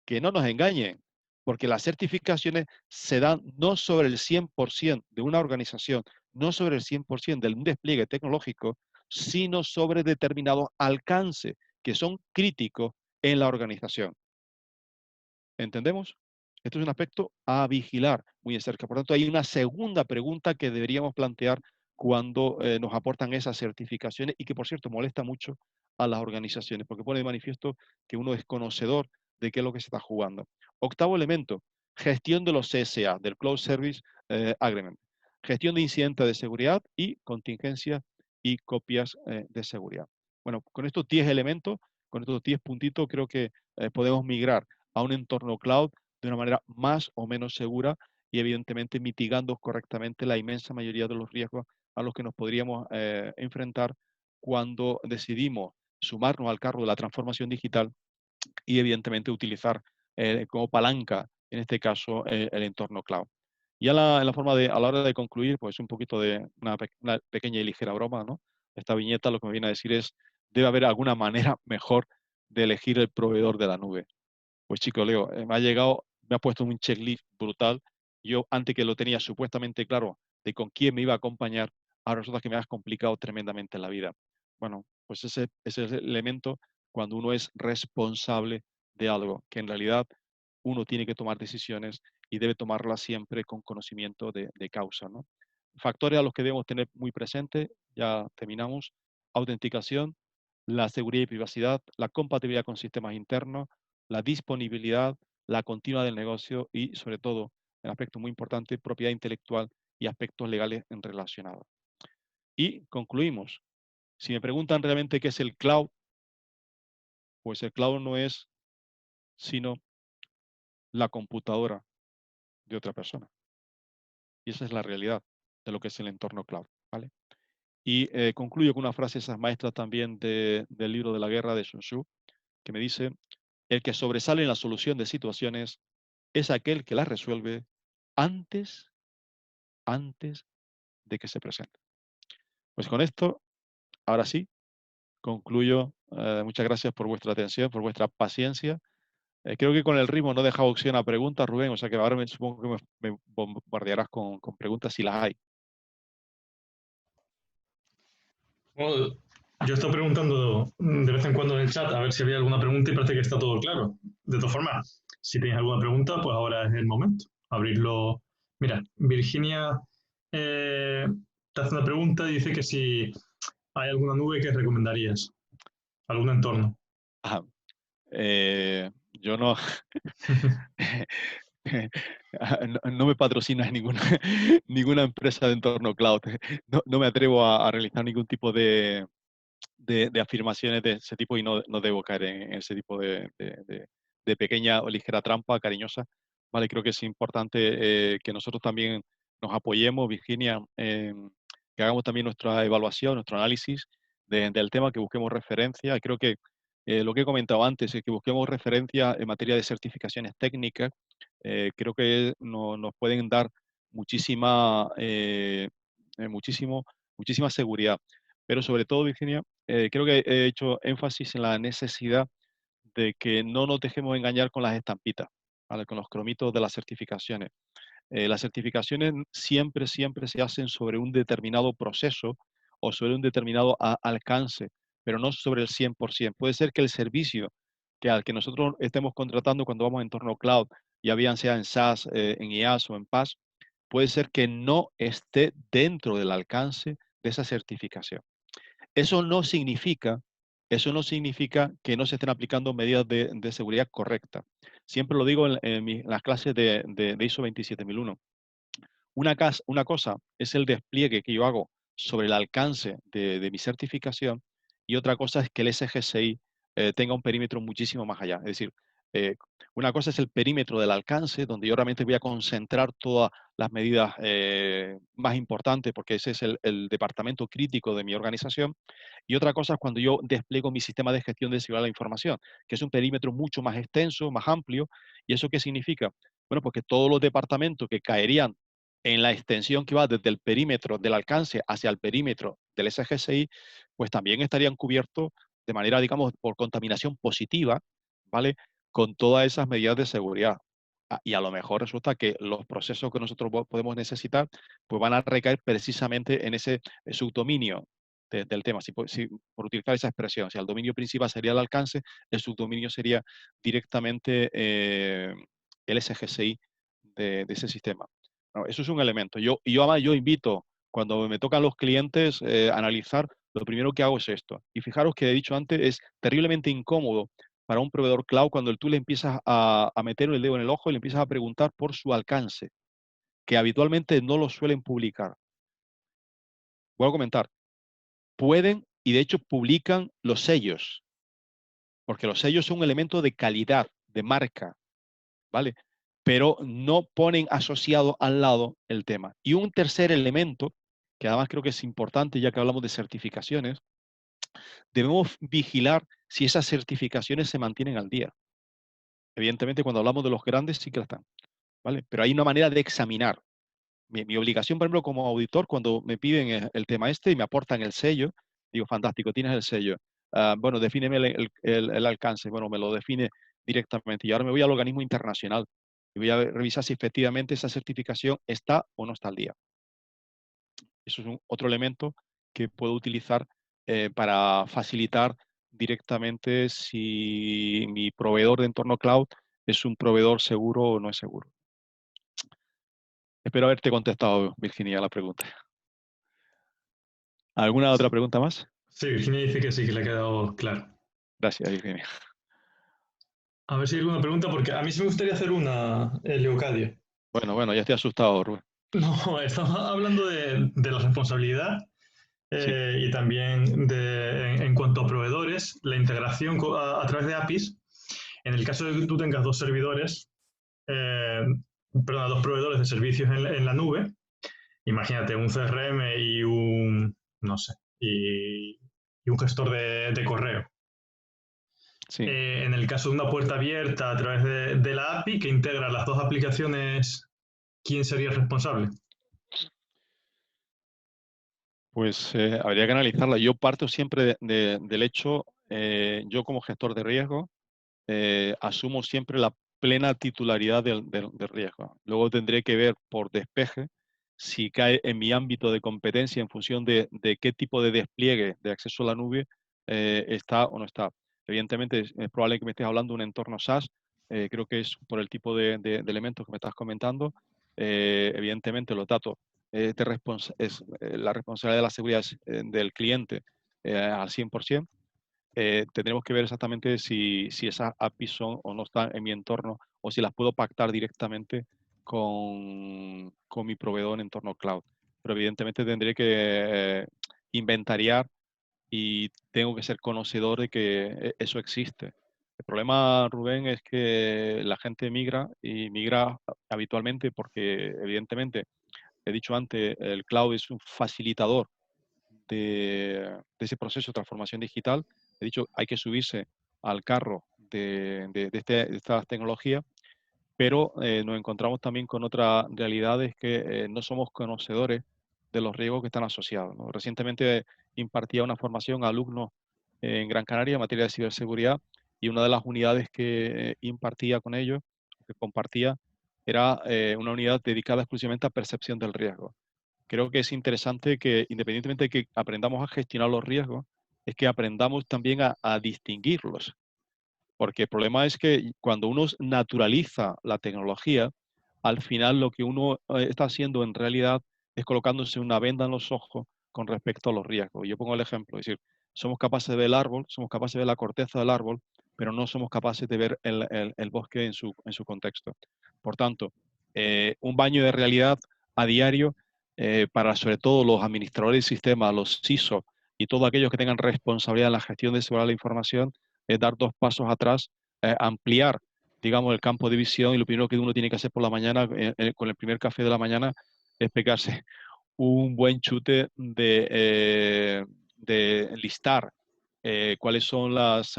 Que no nos engañen, porque las certificaciones se dan no sobre el 100% de una organización, no sobre el 100% de un despliegue tecnológico, sino sobre determinados alcances que son críticos en la organización. ¿Entendemos? Esto es un aspecto a vigilar muy de cerca. Por tanto, hay una segunda pregunta que deberíamos plantear cuando nos aportan esas certificaciones y que, por cierto, molesta mucho a las organizaciones porque pone de manifiesto que uno es conocedor de qué es lo que se está jugando. Octavo elemento, gestión de los CSA, del Cloud Service Agreement. Gestión de incidentes de seguridad y contingencias y copias de seguridad. Bueno, con estos 10 elementos, con estos 10 puntitos, creo que podemos migrar a un entorno cloud de una manera más o menos segura y evidentemente mitigando correctamente la inmensa mayoría de los riesgos a los que nos podríamos enfrentar cuando decidimos sumarnos al carro de la transformación digital y evidentemente utilizar como palanca, en este caso, el entorno cloud. Y en la forma a la hora de concluir, pues un poquito de una pequeña y ligera broma, ¿no? Esta viñeta lo que me viene a decir es, debe haber alguna manera mejor de elegir el proveedor de la nube. Pues chico, Leo, me ha puesto un checklist brutal. Yo antes que lo tenía supuestamente claro de con quién me iba a acompañar, ahora resulta que me has complicado tremendamente la vida. Bueno, pues ese es el elemento cuando uno es responsable de algo, que en realidad uno tiene que tomar decisiones y debe tomarlas siempre con conocimiento de causa, ¿no? Factores a los que debemos tener muy presentes, ya terminamos, autenticación, la seguridad y privacidad, la compatibilidad con sistemas internos, la disponibilidad, la continua del negocio y, sobre todo, el aspecto muy importante, propiedad intelectual y aspectos legales relacionados. Y concluimos. Si me preguntan realmente qué es el cloud, pues el cloud no es sino la computadora de otra persona. Y esa es la realidad de lo que es el entorno cloud, ¿vale? Y concluyo con una frase esas maestras también del libro de la guerra de Sun Tzu, que me dice, el que sobresale en la solución de situaciones es aquel que las resuelve antes, antes de que se presente. Pues con esto, ahora sí, concluyo. Muchas gracias por vuestra atención, por vuestra paciencia. Creo que con el ritmo no he dejado opción a preguntas, Rubén, o sea que ahora supongo que me bombardearás con preguntas si las hay. Bueno, yo estoy preguntando de vez en cuando en el chat a ver si había alguna pregunta y parece que está todo claro. De todas formas, si tenéis alguna pregunta, pues ahora es el momento. Abrirlo. Mira, Virginia te hace una pregunta y dice que si hay alguna nube que recomendarías, algún entorno. Ajá. Yo no, no me patrocina ninguna, ninguna empresa de entorno cloud. No me atrevo a realizar ningún tipo de afirmaciones de ese tipo y no debo caer en ese tipo de pequeña o ligera trampa cariñosa. Vale, creo que es importante que nosotros también nos apoyemos, Virginia, que hagamos también nuestra evaluación, nuestro análisis del tema, que busquemos referencia. Creo que lo que he comentado antes es que busquemos referencia en materia de certificaciones técnicas. Creo que nos pueden dar muchísima, muchísima seguridad. Pero sobre todo, Virginia, creo que he hecho énfasis en la necesidad de que no nos dejemos engañar con las estampitas, ¿vale? Con los cromitos de las certificaciones. Las certificaciones siempre se hacen sobre un determinado proceso o sobre un determinado alcance, pero no sobre el 100%. Puede ser que el servicio al que nosotros estemos contratando cuando vamos a entorno cloud, ya bien sea en SaaS, en IaaS o en PaaS, puede ser que no esté dentro del alcance de esa certificación. Eso no significa, eso no significa que no se estén aplicando medidas de seguridad correctas. Siempre lo digo en las clases de ISO 27001. Una cosa es el despliegue que yo hago sobre el alcance de mi certificación y otra cosa es que el SGSI tenga un perímetro muchísimo más allá. Es decir, una cosa es el perímetro del alcance, donde yo realmente voy a concentrar todas las medidas más importantes, porque ese es el departamento crítico de mi organización. Y otra cosa es cuando yo despliego mi sistema de gestión de seguridad de la información, que es un perímetro mucho más extenso, más amplio. ¿Y eso qué significa? Bueno, pues que todos los departamentos que caerían en la extensión que va desde el perímetro del alcance hacia el perímetro del SGSI, pues también estarían cubiertos de manera, digamos, por contaminación positiva, ¿vale? Con todas esas medidas de seguridad. Y a lo mejor resulta que los procesos que nosotros podemos necesitar, pues van a recaer precisamente en ese subdominio del tema. Si, por utilizar esa expresión, si el dominio principal sería el alcance, el subdominio sería directamente el SGSI de ese sistema. No, eso es un elemento. Además, yo invito, cuando me tocan los clientes, analizar, lo primero que hago es esto. Y fijaros que he dicho antes, es terriblemente incómodo para un proveedor cloud cuando tú le empiezas a meter el dedo en el ojo y le empiezas a preguntar por su alcance, que habitualmente no lo suelen publicar. Voy a comentar. Pueden, y de hecho publican los sellos, porque los sellos son un elemento de calidad, de marca, ¿vale? Pero no ponen asociado al lado el tema. Y un tercer elemento, que además creo que es importante, ya que hablamos de certificaciones, debemos vigilar si esas certificaciones se mantienen al día. Evidentemente, cuando hablamos de los grandes, sí que lo están, ¿vale? Pero hay una manera de examinar. Mi obligación, por ejemplo, como auditor, cuando me piden el tema este y me aportan el sello, digo, fantástico, tienes el sello. Bueno, defíneme el alcance. Bueno, me lo define directamente. Y ahora me voy al organismo internacional y voy a revisar si efectivamente esa certificación está o no está al día. Eso es otro elemento que puedo utilizar para facilitar directamente si mi proveedor de entorno cloud es un proveedor seguro o no es seguro. Espero haberte contestado, Virginia, a la pregunta. ¿Alguna otra pregunta más? Sí, Virginia dice que sí, que le ha quedado claro. Gracias, Virginia. A ver si hay alguna pregunta, porque a mí sí me gustaría hacer una, Leocadio. Bueno, ya estoy asustado, Rubén. No, estamos hablando de la responsabilidad Sí, y también en cuanto a proveedores, la integración a través de APIs. En el caso de que tú tengas dos servidores, eh, perdón, dos proveedores de servicios en la nube, imagínate un CRM y un, no sé, y un gestor de correo. sí. En el caso de una puerta abierta a través de la API que integra las dos aplicaciones, ¿quién sería el responsable? Pues habría que analizarla. Yo parto siempre del hecho, yo como gestor de riesgo, asumo siempre la plena titularidad del riesgo. Luego tendré que ver por despeje si cae en mi ámbito de competencia en función de qué tipo de despliegue de acceso a la nube está o no está. Evidentemente, es probable que me estés hablando de un entorno SaaS. Creo que es por el tipo de elementos que me estás comentando. Evidentemente, los datos la responsabilidad de la seguridad es, del cliente al 100%. Tendremos que ver exactamente si esas APIs son o no están en mi entorno o si las puedo pactar directamente con mi proveedor en entorno cloud. Pero evidentemente tendré que inventariar y tengo que ser conocedor de que eso existe. El problema, Rubén, es que la gente migra y migra habitualmente porque evidentemente, he dicho antes, el cloud es un facilitador de ese proceso de transformación digital. He dicho, hay que subirse al carro de estas tecnologías, pero nos encontramos también con otras realidades que no somos conocedores de los riesgos que están asociados, ¿no? Recientemente impartía una formación a alumnos en Gran Canaria en materia de ciberseguridad y una de las unidades que impartía con ellos, que compartía, era una unidad dedicada exclusivamente a percepción del riesgo. Creo que es interesante que, independientemente de que aprendamos a gestionar los riesgos, es que aprendamos también a distinguirlos. Porque el problema es que cuando uno naturaliza la tecnología, al final lo que uno está haciendo en realidad es colocándose una venda en los ojos con respecto a los riesgos. Yo pongo el ejemplo, es decir, somos capaces de ver el árbol, somos capaces de ver la corteza del árbol, pero no somos capaces de ver el bosque en su contexto. Por tanto, un baño de realidad a diario para sobre todo los administradores de sistemas, los CISO y todos aquellos que tengan responsabilidad en la gestión de seguridad de la información, es dar dos pasos atrás, ampliar digamos, el campo de visión y lo primero que uno tiene que hacer por la mañana, con el primer café de la mañana, es pegarse un buen chute de listar cuáles son las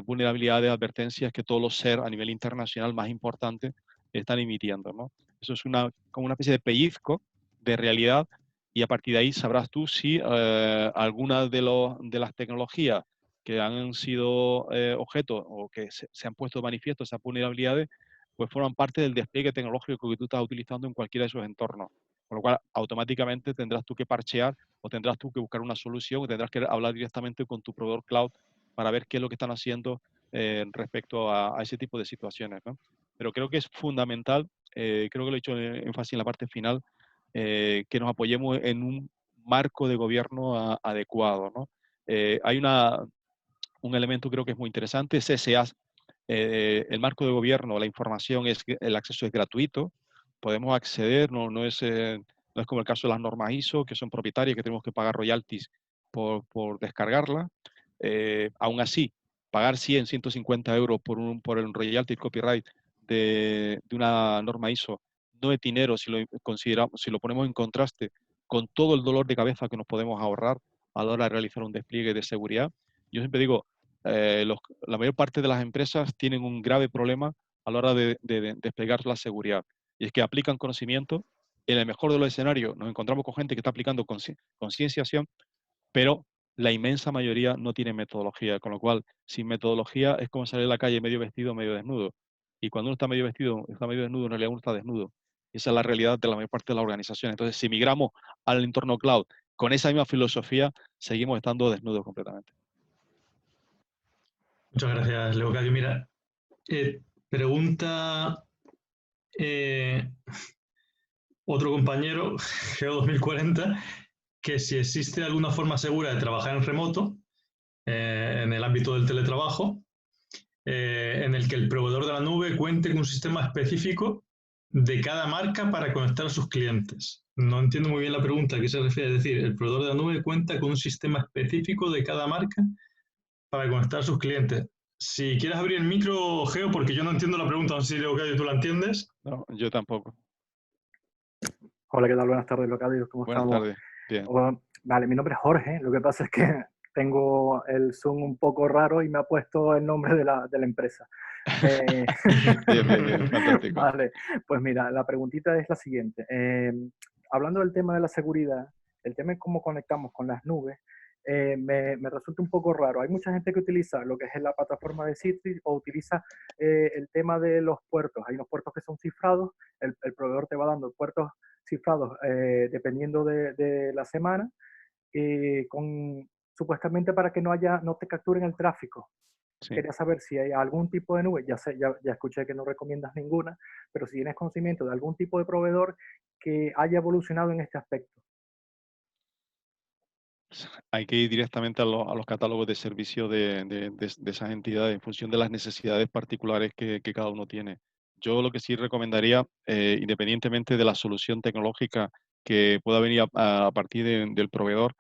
vulnerabilidades, advertencias que todos los SER a nivel internacional más importantes están emitiendo, ¿no? Eso es como una especie de pellizco de realidad y a partir de ahí sabrás tú si alguna de las tecnologías que han sido objeto o que se han puesto de manifiesto esas vulnerabilidades, pues forman parte del despliegue tecnológico que tú estás utilizando en cualquiera de esos entornos. Con lo cual, automáticamente tendrás tú que parchear o tendrás tú que buscar una solución o tendrás que hablar directamente con tu proveedor cloud para ver qué es lo que están haciendo respecto a ese tipo de situaciones, ¿no? Pero creo que es fundamental, creo que lo he hecho énfasis en la parte final, que nos apoyemos en un marco de gobierno adecuado, ¿no? Hay un elemento creo que es muy interesante, CSA, el marco de gobierno, la información, el acceso es gratuito, podemos acceder, no es como el caso de las normas ISO, que son propietarias, que tenemos que pagar royalties por descargarla. Aún así, pagar 100, 150 euros por el royalty copyright de una norma ISO no es dinero si si lo ponemos en contraste con todo el dolor de cabeza que nos podemos ahorrar a la hora de realizar un despliegue de seguridad. Yo siempre digo, la mayor parte de las empresas tienen un grave problema a la hora de desplegar la seguridad. Y es que aplican conocimiento. En el mejor de los escenarios nos encontramos con gente que está aplicando concienciación, pero la inmensa mayoría no tiene metodología, con lo cual, sin metodología es como salir a la calle medio vestido, medio desnudo. Y cuando uno está medio vestido, está medio desnudo, en realidad uno está desnudo. Esa es la realidad de la mayor parte de las organizaciones. Entonces, si migramos al entorno cloud con esa misma filosofía, seguimos estando desnudos completamente. Muchas gracias, Leocadio. Mira, pregunta otro compañero, Geo 2040, que si existe alguna forma segura de trabajar en remoto, en el ámbito del teletrabajo, en el que el proveedor de la nube cuente con un sistema específico de cada marca para conectar a sus clientes. No entiendo muy bien la pregunta a qué se refiere. Es decir, el proveedor de la nube cuenta con un sistema específico de cada marca para conectar a sus clientes. Si quieres abrir el micro, Geo, porque yo no entiendo la pregunta, no sé si Leocadio tú la entiendes. No, yo tampoco. Hola, ¿qué tal? Buenas tardes, Locadios, ¿cómo Buenas estamos? tardes. Bien. Vale, mi nombre es Jorge, lo que pasa es que tengo el Zoom un poco raro y me ha puesto el nombre de la empresa. Bien, bien, bien, fantástico. Vale, pues mira, la preguntita es la siguiente. Hablando del tema de la seguridad, el tema de cómo conectamos con las nubes, me resulta un poco raro. Hay mucha gente que utiliza lo que es la plataforma de Citrix o utiliza el tema de los puertos. Hay unos puertos que son cifrados, el proveedor te va dando puertos cifrados dependiendo de la semana, supuestamente para que no te capturen el tráfico. Sí. Quería saber si hay algún tipo de nube, ya escuché que no recomiendas ninguna, pero si tienes conocimiento de algún tipo de proveedor que haya evolucionado en este aspecto. Hay que ir directamente a los catálogos de servicio de esas entidades en función de las necesidades particulares que cada uno tiene. Yo lo que sí recomendaría, independientemente de la solución tecnológica que pueda venir a partir del proveedor,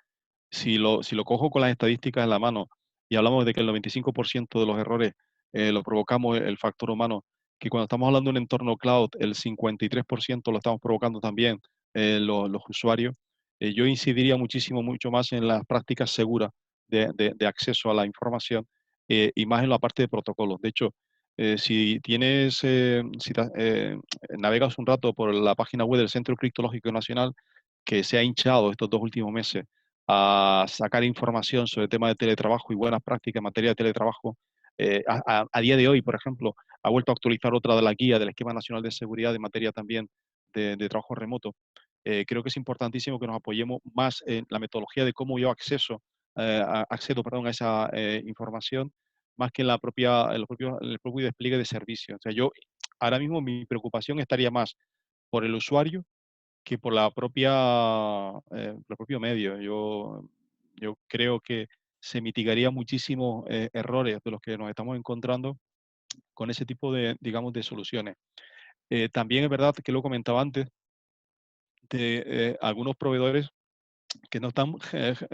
si lo cojo con las estadísticas en la mano y hablamos de que el 95% de los errores lo provocamos el factor humano, que cuando estamos hablando de un entorno cloud, el 53% lo estamos provocando también los usuarios, yo incidiría mucho más en las prácticas seguras de acceso a la información y más en la parte de protocolos. De hecho, si navegas un rato por la página web del Centro Criptológico Nacional, que se ha hinchado estos 2 últimos meses a sacar información sobre el tema de teletrabajo y buenas prácticas en materia de teletrabajo, a día de hoy, por ejemplo, ha vuelto a actualizar otra de las guías del Esquema Nacional de Seguridad en materia también de trabajo remoto. Creo que es importantísimo que nos apoyemos más en la metodología de cómo yo accedo a esa información, más que en el propio despliegue de servicios. O sea, yo ahora mismo mi preocupación estaría más por el usuario que por el propio medio. Yo creo que se mitigaría muchísimos errores de los que nos estamos encontrando con ese tipo digamos, de soluciones. También es verdad que lo comentaba antes, de algunos proveedores que no están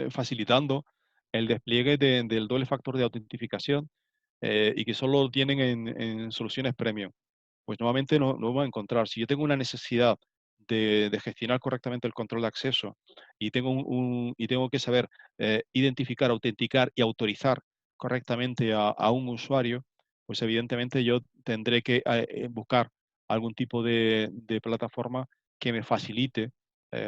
facilitando el despliegue del doble factor de autentificación. y que solo lo tienen en soluciones premium, pues nuevamente no vamos a encontrar. Si yo tengo una necesidad de gestionar correctamente el control de acceso y tengo que saber identificar, autenticar y autorizar correctamente a un usuario, pues evidentemente yo tendré que buscar algún tipo de plataforma que me facilite,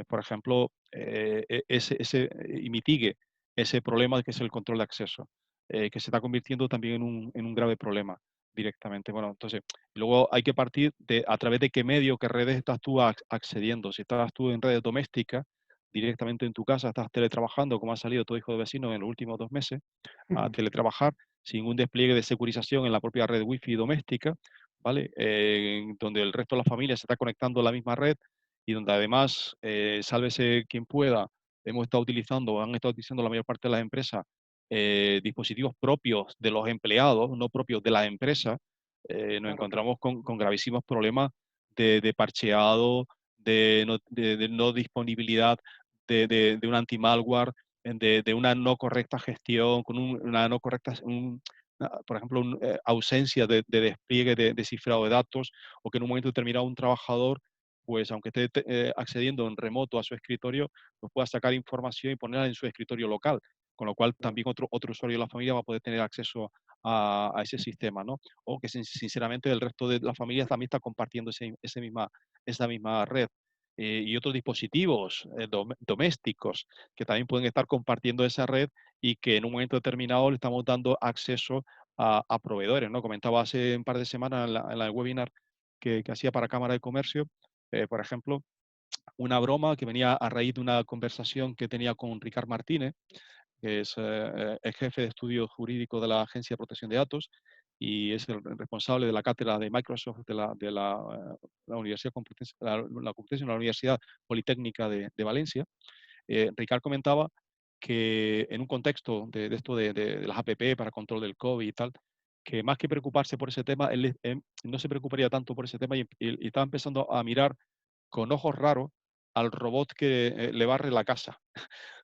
por ejemplo, y mitigue ese problema que es el control de acceso, que se está convirtiendo también en un grave problema directamente. Bueno, entonces, luego hay que partir de a través de qué medio, qué redes estás tú accediendo. Si estás tú en redes domésticas, directamente en tu casa, estás teletrabajando, como ha salido todo hijo de vecino en los últimos 2 meses, a teletrabajar sin un despliegue de securización en la propia red wifi doméstica, ¿vale? Donde el resto de la familia se está conectando a la misma red y donde además, sálvese quien pueda, hemos estado utilizando, o han estado utilizando la mayor parte de las empresas, dispositivos propios de los empleados, no propios de la empresa, nos Claro, claro. encontramos con gravísimos problemas de parcheado, de no disponibilidad de un anti-malware, de una no correcta gestión, con una no correcta, por ejemplo, ausencia de despliegue de cifrado de datos, o que en un momento determinado un trabajador, pues aunque esté accediendo en remoto a su escritorio, pues pueda sacar información y ponerla en su escritorio local, con lo cual Claro. también otro usuario de la familia va a poder tener acceso a ese sistema, ¿no? O que sinceramente el resto de la familia también está compartiendo esa misma red. Y otros dispositivos domésticos que también pueden estar compartiendo esa red y que en un momento determinado le estamos dando acceso a proveedores, ¿no? Comentaba hace un par de semanas en la webinar que hacía para Cámara de Comercio, por ejemplo, una broma que venía a raíz de una conversación que tenía con Ricard Martínez, que es el jefe de estudio jurídico de la Agencia de Protección de Datos y es el responsable de la cátedra de Microsoft la Universidad la Complutense, la Universidad Politécnica de Valencia. Ricard comentaba que en un contexto de esto de las APP para control del COVID y tal, que más que preocuparse por ese tema, él no se preocuparía tanto por ese tema y estaba empezando a mirar con ojos raros al robot que le barre la casa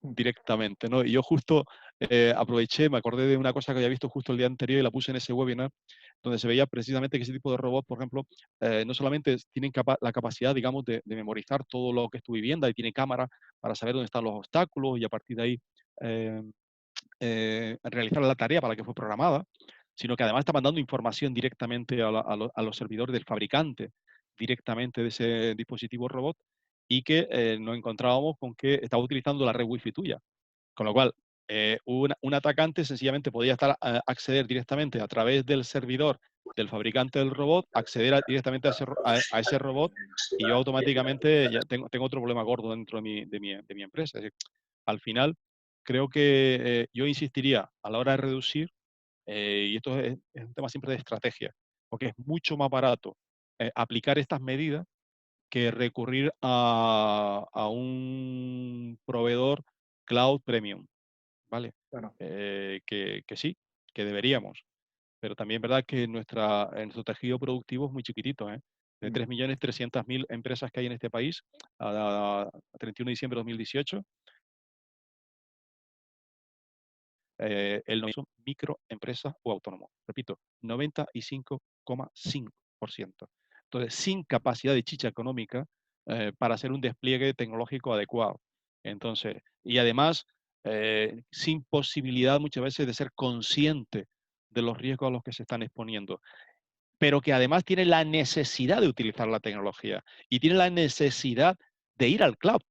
directamente, ¿no? Y yo justo aproveché, me acordé de una cosa que había visto justo el día anterior y la puse en ese webinar, donde se veía precisamente que ese tipo de robots, por ejemplo, no solamente tienen la capacidad, digamos, de memorizar todo lo que es tu vivienda y tiene cámara para saber dónde están los obstáculos y a partir de ahí eh, realizar la tarea para la que fue programada, sino que además está mandando información directamente a los servidores del fabricante, directamente de ese dispositivo robot, y que nos encontrábamos con que estaba utilizando la red wifi tuya. Con lo cual, un atacante sencillamente podía acceder directamente a través del servidor del fabricante del robot, acceder directamente a ese robot y yo automáticamente ya tengo otro problema gordo dentro de mi empresa. Es decir, al final, creo que yo insistiría a la hora de reducir, y esto es un tema siempre de estrategia, porque es mucho más barato aplicar estas medidas que recurrir a un proveedor cloud premium, ¿vale? Claro. Que sí, que deberíamos, pero también es verdad que nuestro tejido productivo es muy chiquitito, ¿eh? De Mm. 3.300.000 empresas que hay en este país, a 31 de diciembre de 2018, el 90% son microempresas o autónomos. Repito, 95,5%. Entonces, sin capacidad de chicha económica para hacer un despliegue tecnológico adecuado. Entonces, y además, sin posibilidad muchas veces de ser consciente de los riesgos a los que se están exponiendo, pero que además tiene la necesidad de utilizar la tecnología y tiene la necesidad de ir al cloud,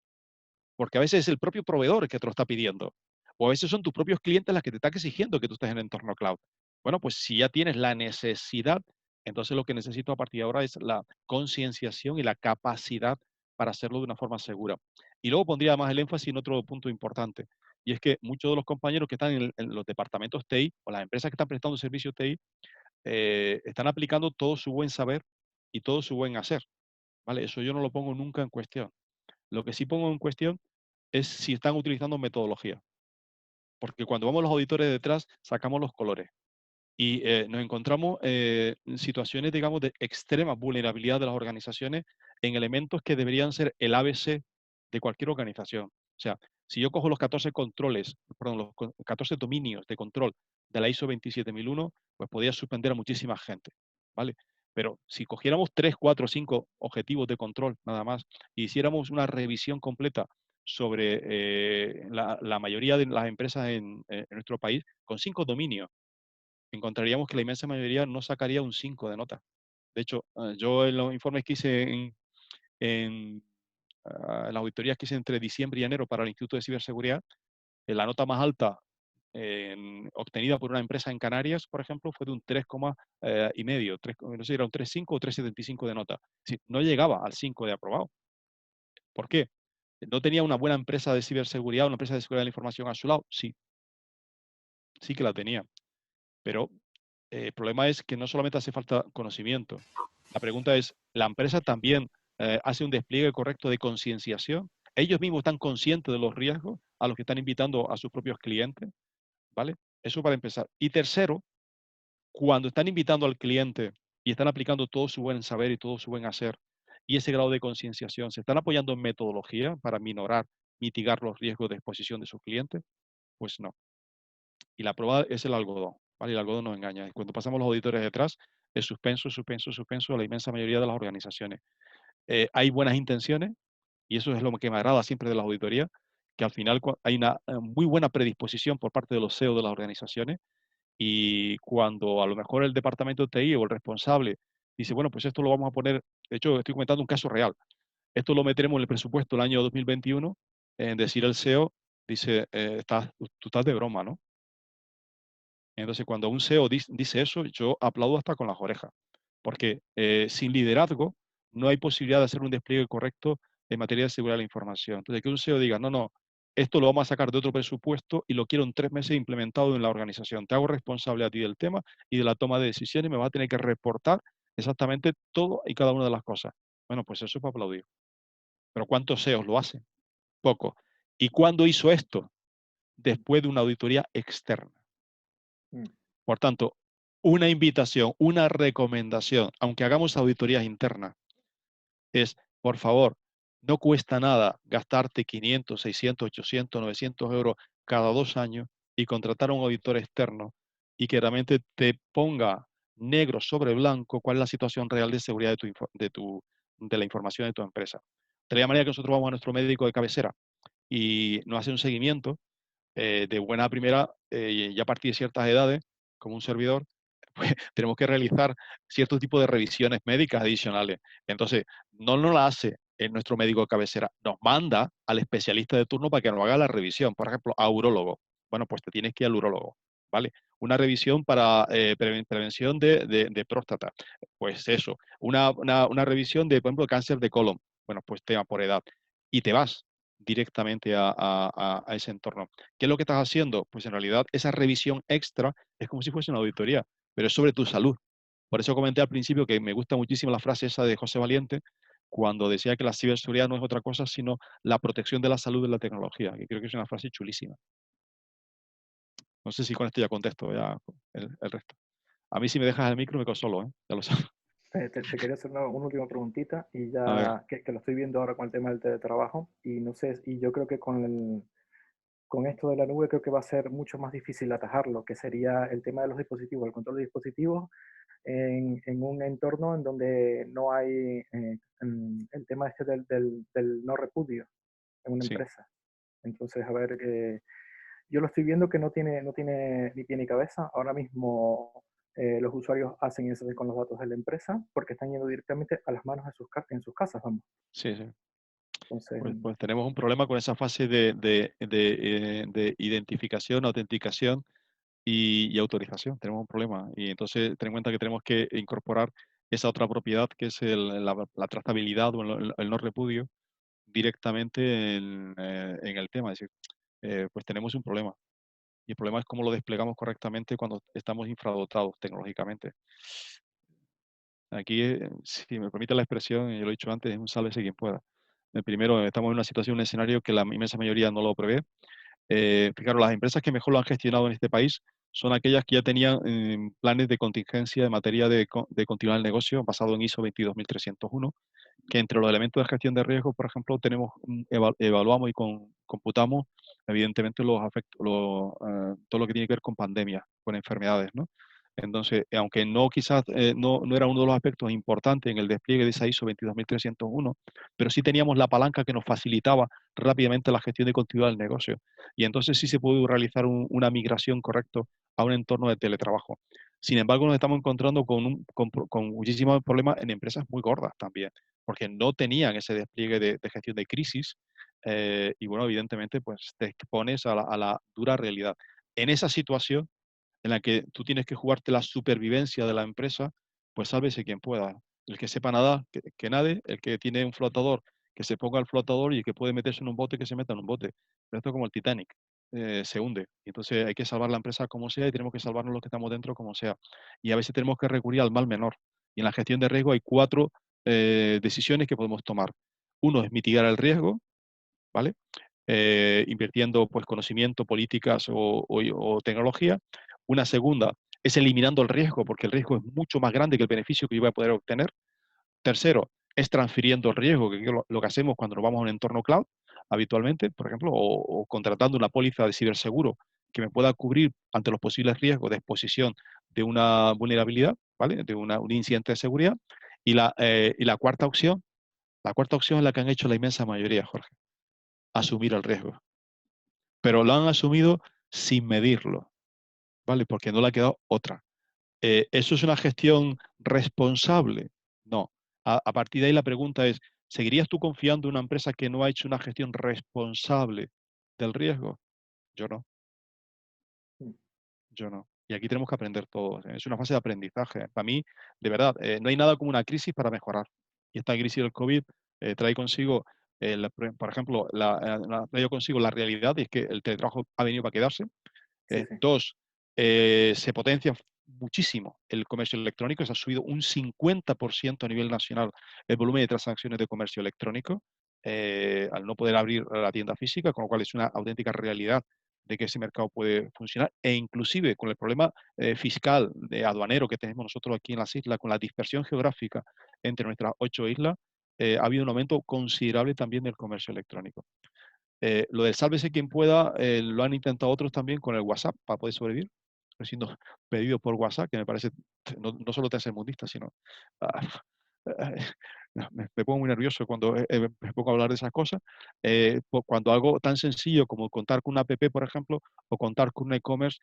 porque a veces es el propio proveedor que te lo está pidiendo, o a veces son tus propios clientes las que te están exigiendo que tú estés en el entorno cloud. Bueno, pues si ya tienes la necesidad, entonces lo que necesito a partir de ahora es la concienciación y la capacidad para hacerlo de una forma segura. Y luego pondría más el énfasis en otro punto importante, y es que muchos de los compañeros que están en los departamentos TI o las empresas que están prestando servicios TI están aplicando todo su buen saber y todo su buen hacer. ¿Vale? Eso yo no lo pongo nunca en cuestión. Lo que sí pongo en cuestión es si están utilizando metodología. Porque cuando vamos los auditores detrás, sacamos los colores. Y nos encontramos en situaciones, digamos, de extrema vulnerabilidad de las organizaciones en elementos que deberían ser el ABC de cualquier organización. O sea, si yo cojo los 14 controles, perdón, los 14 dominios de control de la ISO 27001, pues podía suspender a muchísima gente, ¿vale? Pero si cogiéramos 3, 4, 5 objetivos de control nada más y hiciéramos una revisión completa sobre la mayoría de las empresas en nuestro país, con 5 dominios, encontraríamos que la inmensa mayoría no sacaría un 5 de nota. De hecho, yo en los informes que hice en las auditorías que hice entre diciembre y enero para el Instituto de Ciberseguridad, la nota más alta obtenida por una empresa en Canarias, por ejemplo, fue de un 3,5, no sé si era un 3,5 o 3,75 de nota. Es decir, no llegaba al 5 de aprobado. ¿Por qué? ¿No tenía una buena empresa de ciberseguridad, una empresa de seguridad de la información a su lado? Sí, sí que la tenía. Pero el problema es que no solamente hace falta conocimiento. La pregunta es, ¿la empresa también hace un despliegue correcto de concienciación? ¿Ellos mismos están conscientes de los riesgos a los que están invitando a sus propios clientes? ¿Vale? Eso para empezar. Y tercero, cuando están invitando al cliente y están aplicando todo su buen saber y todo su buen hacer, y ese grado de concienciación, ¿se están apoyando en metodología para minorar, mitigar los riesgos de exposición de sus clientes? Pues no. Y la prueba es el algodón, ¿vale? El algodón nos engaña. Y cuando pasamos los auditores detrás, es suspenso, suspenso, suspenso a la inmensa mayoría de las organizaciones. Hay buenas intenciones, y eso es lo que me agrada siempre de las auditorías, que al final hay una muy buena predisposición por parte de los CEO de las organizaciones, y cuando a lo mejor el departamento de TI o el responsable dice, bueno, pues esto lo vamos a poner, de hecho estoy comentando un caso real, esto lo meteremos en el presupuesto del año 2021, en decir el CEO, dice, tú estás de broma, ¿no? Entonces, cuando un CEO dice eso, yo aplaudo hasta con las orejas, porque sin liderazgo no hay posibilidad de hacer un despliegue correcto en materia de seguridad de la información. Entonces, que un CEO diga, no, no, esto lo vamos a sacar de otro presupuesto y lo quiero en 3 meses implementado en la organización. Te hago responsable a ti del tema y de la toma de decisiones, y me vas a tener que reportar exactamente todo y cada una de las cosas. Bueno, pues eso es para aplaudir. Pero ¿cuántos CEOs lo hacen? Poco. ¿Y cuándo hizo esto? Después de una auditoría externa. Por tanto, una invitación, una recomendación, aunque hagamos auditorías internas, es, por favor, no cuesta nada gastarte 500, 600, 800, 900 euros cada 2 años y contratar a un auditor externo y que realmente te ponga negro sobre blanco cuál es la situación real de seguridad de la información de tu empresa. De la manera que nosotros vamos a nuestro médico de cabecera y nos hace un seguimiento de buena primera, y a partir de ciertas edades, como un servidor, pues tenemos que realizar cierto tipo de revisiones médicas adicionales. Entonces, no nos la hace nuestro médico de cabecera, nos manda al especialista de turno para que nos haga la revisión, por ejemplo, a urólogo. Bueno, pues te tienes que ir al urólogo, ¿vale? Una revisión para prevención de próstata, pues eso. Una revisión de, por ejemplo, cáncer de colon, bueno, pues tema por edad. Y te vas directamente a ese entorno. ¿Qué es lo que estás haciendo? Pues en realidad esa revisión extra es como si fuese una auditoría, pero es sobre tu salud. Por eso comenté al principio que me gusta muchísimo la frase esa de José Valiente, cuando decía que la ciberseguridad no es otra cosa sino la protección de la salud de la tecnología, que creo que es una frase chulísima. No sé si con esto ya contesto ya el resto. A mí si me dejas el micro me quedo solo, ¿eh? Ya lo sabes. Te quería hacer una última preguntita y A ver, ya que lo estoy viendo ahora con el tema del teletrabajo y no sé, y yo creo que con esto de la nube creo que va a ser mucho más difícil atajarlo, que sería el tema de los dispositivos, el control de dispositivos en un entorno en donde no hay el tema este del no repudio en una sí. empresa. Entonces, a ver, yo lo estoy viendo que no tiene ni pie ni cabeza. Ahora mismo los usuarios hacen eso con los datos de la empresa porque están yendo directamente a las manos de en sus casas, vamos. Sí, sí. Entonces, Pues tenemos un problema con esa fase de identificación, autenticación y autorización. Tenemos un problema. Y entonces ten en cuenta que tenemos que incorporar esa otra propiedad que es la trazabilidad o el no repudio directamente en el tema. Es decir, pues tenemos un problema. Y el problema es cómo lo desplegamos correctamente cuando estamos infradotados tecnológicamente. Aquí, si me permite la expresión, yo lo he dicho antes, es un sálvese quien pueda. Primero, estamos en una situación, un escenario que la inmensa mayoría no lo prevé. Fijaros, las empresas que mejor lo han gestionado en este país son aquellas que ya tenían planes de contingencia en materia de continuar el negocio basado en ISO 22301, que entre los elementos de gestión de riesgo, por ejemplo, evaluamos y computamos, evidentemente, los afectos, todo lo que tiene que ver con pandemias, con enfermedades, ¿no? Entonces, aunque no quizás no era uno de los aspectos importantes en el despliegue de esa ISO 22301, pero sí teníamos la palanca que nos facilitaba rápidamente la gestión de continuidad del negocio. Y entonces sí se pudo realizar una migración correcta a un entorno de teletrabajo. Sin embargo, nos estamos encontrando con muchísimos problemas en empresas muy gordas también, porque no tenían ese despliegue de gestión de crisis y, bueno, evidentemente, pues te expones a la dura realidad. En esa situación en la que tú tienes que jugarte la supervivencia de la empresa, pues sálvese quien pueda. El que sepa nadar, que nade, el que tiene un flotador, que se ponga el flotador y el que puede meterse en un bote, que se meta en un bote. Pero esto es como el Titanic, se hunde. Y entonces hay que salvar la empresa como sea y tenemos que salvarnos los que estamos dentro como sea. Y a veces tenemos que recurrir al mal menor. Y en la gestión de riesgo hay 4 decisiones que podemos tomar. Uno es mitigar el riesgo, ¿vale? Invirtiendo pues, conocimiento, políticas o tecnología. Una segunda es eliminando el riesgo, porque el riesgo es mucho más grande que el beneficio que yo voy a poder obtener. Tercero, es transfiriendo el riesgo, que es lo que hacemos cuando nos vamos a un entorno cloud, habitualmente, por ejemplo, o contratando una póliza de ciberseguro que me pueda cubrir ante los posibles riesgos de exposición de una vulnerabilidad, ¿vale? De un incidente de seguridad. Y la cuarta opción es la que han hecho la inmensa mayoría, Jorge: asumir el riesgo. Pero lo han asumido sin medirlo, ¿vale? Porque no le ha quedado otra. ¿Eso es una gestión responsable? No. A partir de ahí la pregunta es, ¿seguirías tú confiando en una empresa que no ha hecho una gestión responsable del riesgo? Yo no. Yo no. Y aquí tenemos que aprender todos. Es una fase de aprendizaje. Para mí, de verdad, no hay nada como una crisis para mejorar. Y esta crisis del COVID trae consigo, por ejemplo, trae consigo la realidad, y es que el teletrabajo ha venido para quedarse. Sí, sí. 2, se potencia muchísimo el comercio electrónico. Se ha subido un 50% a nivel nacional el volumen de transacciones de comercio electrónico, al no poder abrir la tienda física, con lo cual es una auténtica realidad de que ese mercado puede funcionar. E inclusive con el problema fiscal de aduanero que tenemos nosotros aquí en las islas, con la dispersión geográfica entre nuestras 8 islas, ha habido un aumento considerable también del comercio electrónico. Lo del sálvese quien pueda, lo han intentado otros también con el WhatsApp para poder sobrevivir, haciendo pedidos por WhatsApp, que me parece no solo tercermundista, sino me pongo muy nervioso cuando me pongo a hablar de esas cosas. Cuando algo tan sencillo como contar con una app, por ejemplo, o contar con un e-commerce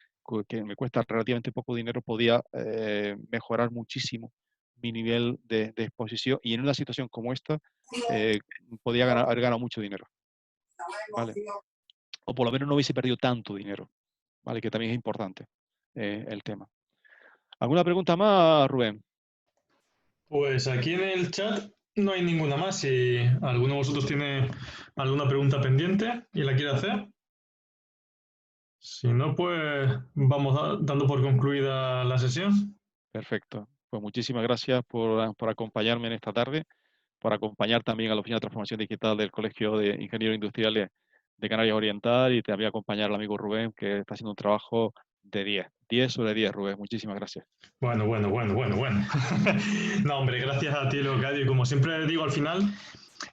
que me cuesta relativamente poco dinero, podía mejorar muchísimo mi nivel de exposición, y en una situación como esta podía haber ganado mucho dinero, ¿vale? O por lo menos no hubiese perdido tanto dinero, ¿vale? Que también es importante el tema. ¿Alguna pregunta más, Rubén? Pues aquí en el chat no hay ninguna más. Si alguno de vosotros tiene alguna pregunta pendiente y la quiere hacer, si no, pues vamos dando por concluida la sesión. Perfecto. Pues muchísimas gracias por acompañarme en esta tarde, por acompañar también a la Oficina de Transformación Digital del Colegio de Ingenieros Industriales de Canarias Oriental, y también acompañar al amigo Rubén, que está haciendo un trabajo de 10. 10 sobre 10, Rubén. Muchísimas gracias. Bueno. No, hombre, gracias a ti, Leocadio. Y como siempre digo al final,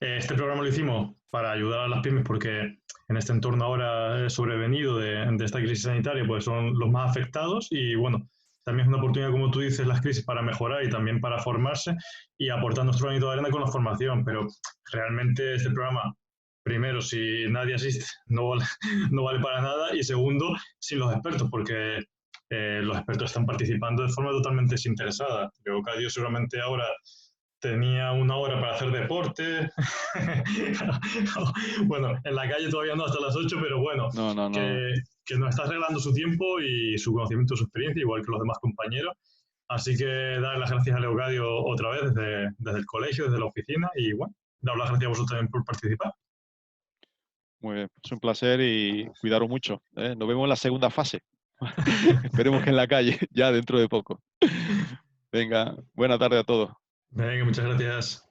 este programa lo hicimos para ayudar a las pymes, porque en este entorno ahora sobrevenido de esta crisis sanitaria, pues son los más afectados. Y bueno, también es una oportunidad, como tú dices, las crisis para mejorar y también para formarse y aportar nuestro granito de arena con la formación. Pero realmente este programa, primero, si nadie asiste, no vale para nada. Y segundo, sin los expertos, porque los expertos están participando de forma totalmente desinteresada. Leocadio seguramente ahora tenía una hora para hacer deporte. Bueno, en la calle todavía no hasta las 8, pero bueno, No. que nos está arreglando su tiempo y su conocimiento, su experiencia, igual que los demás compañeros. Así que dar las gracias a Leocadio otra vez desde el colegio, desde la oficina, y bueno, dar las gracias a vosotros también por participar. Muy bien, es un placer y cuidaros mucho. Nos vemos en la segunda fase. Esperemos que en la calle, ya dentro de poco. Venga, buena tarde a todos. Venga, muchas gracias.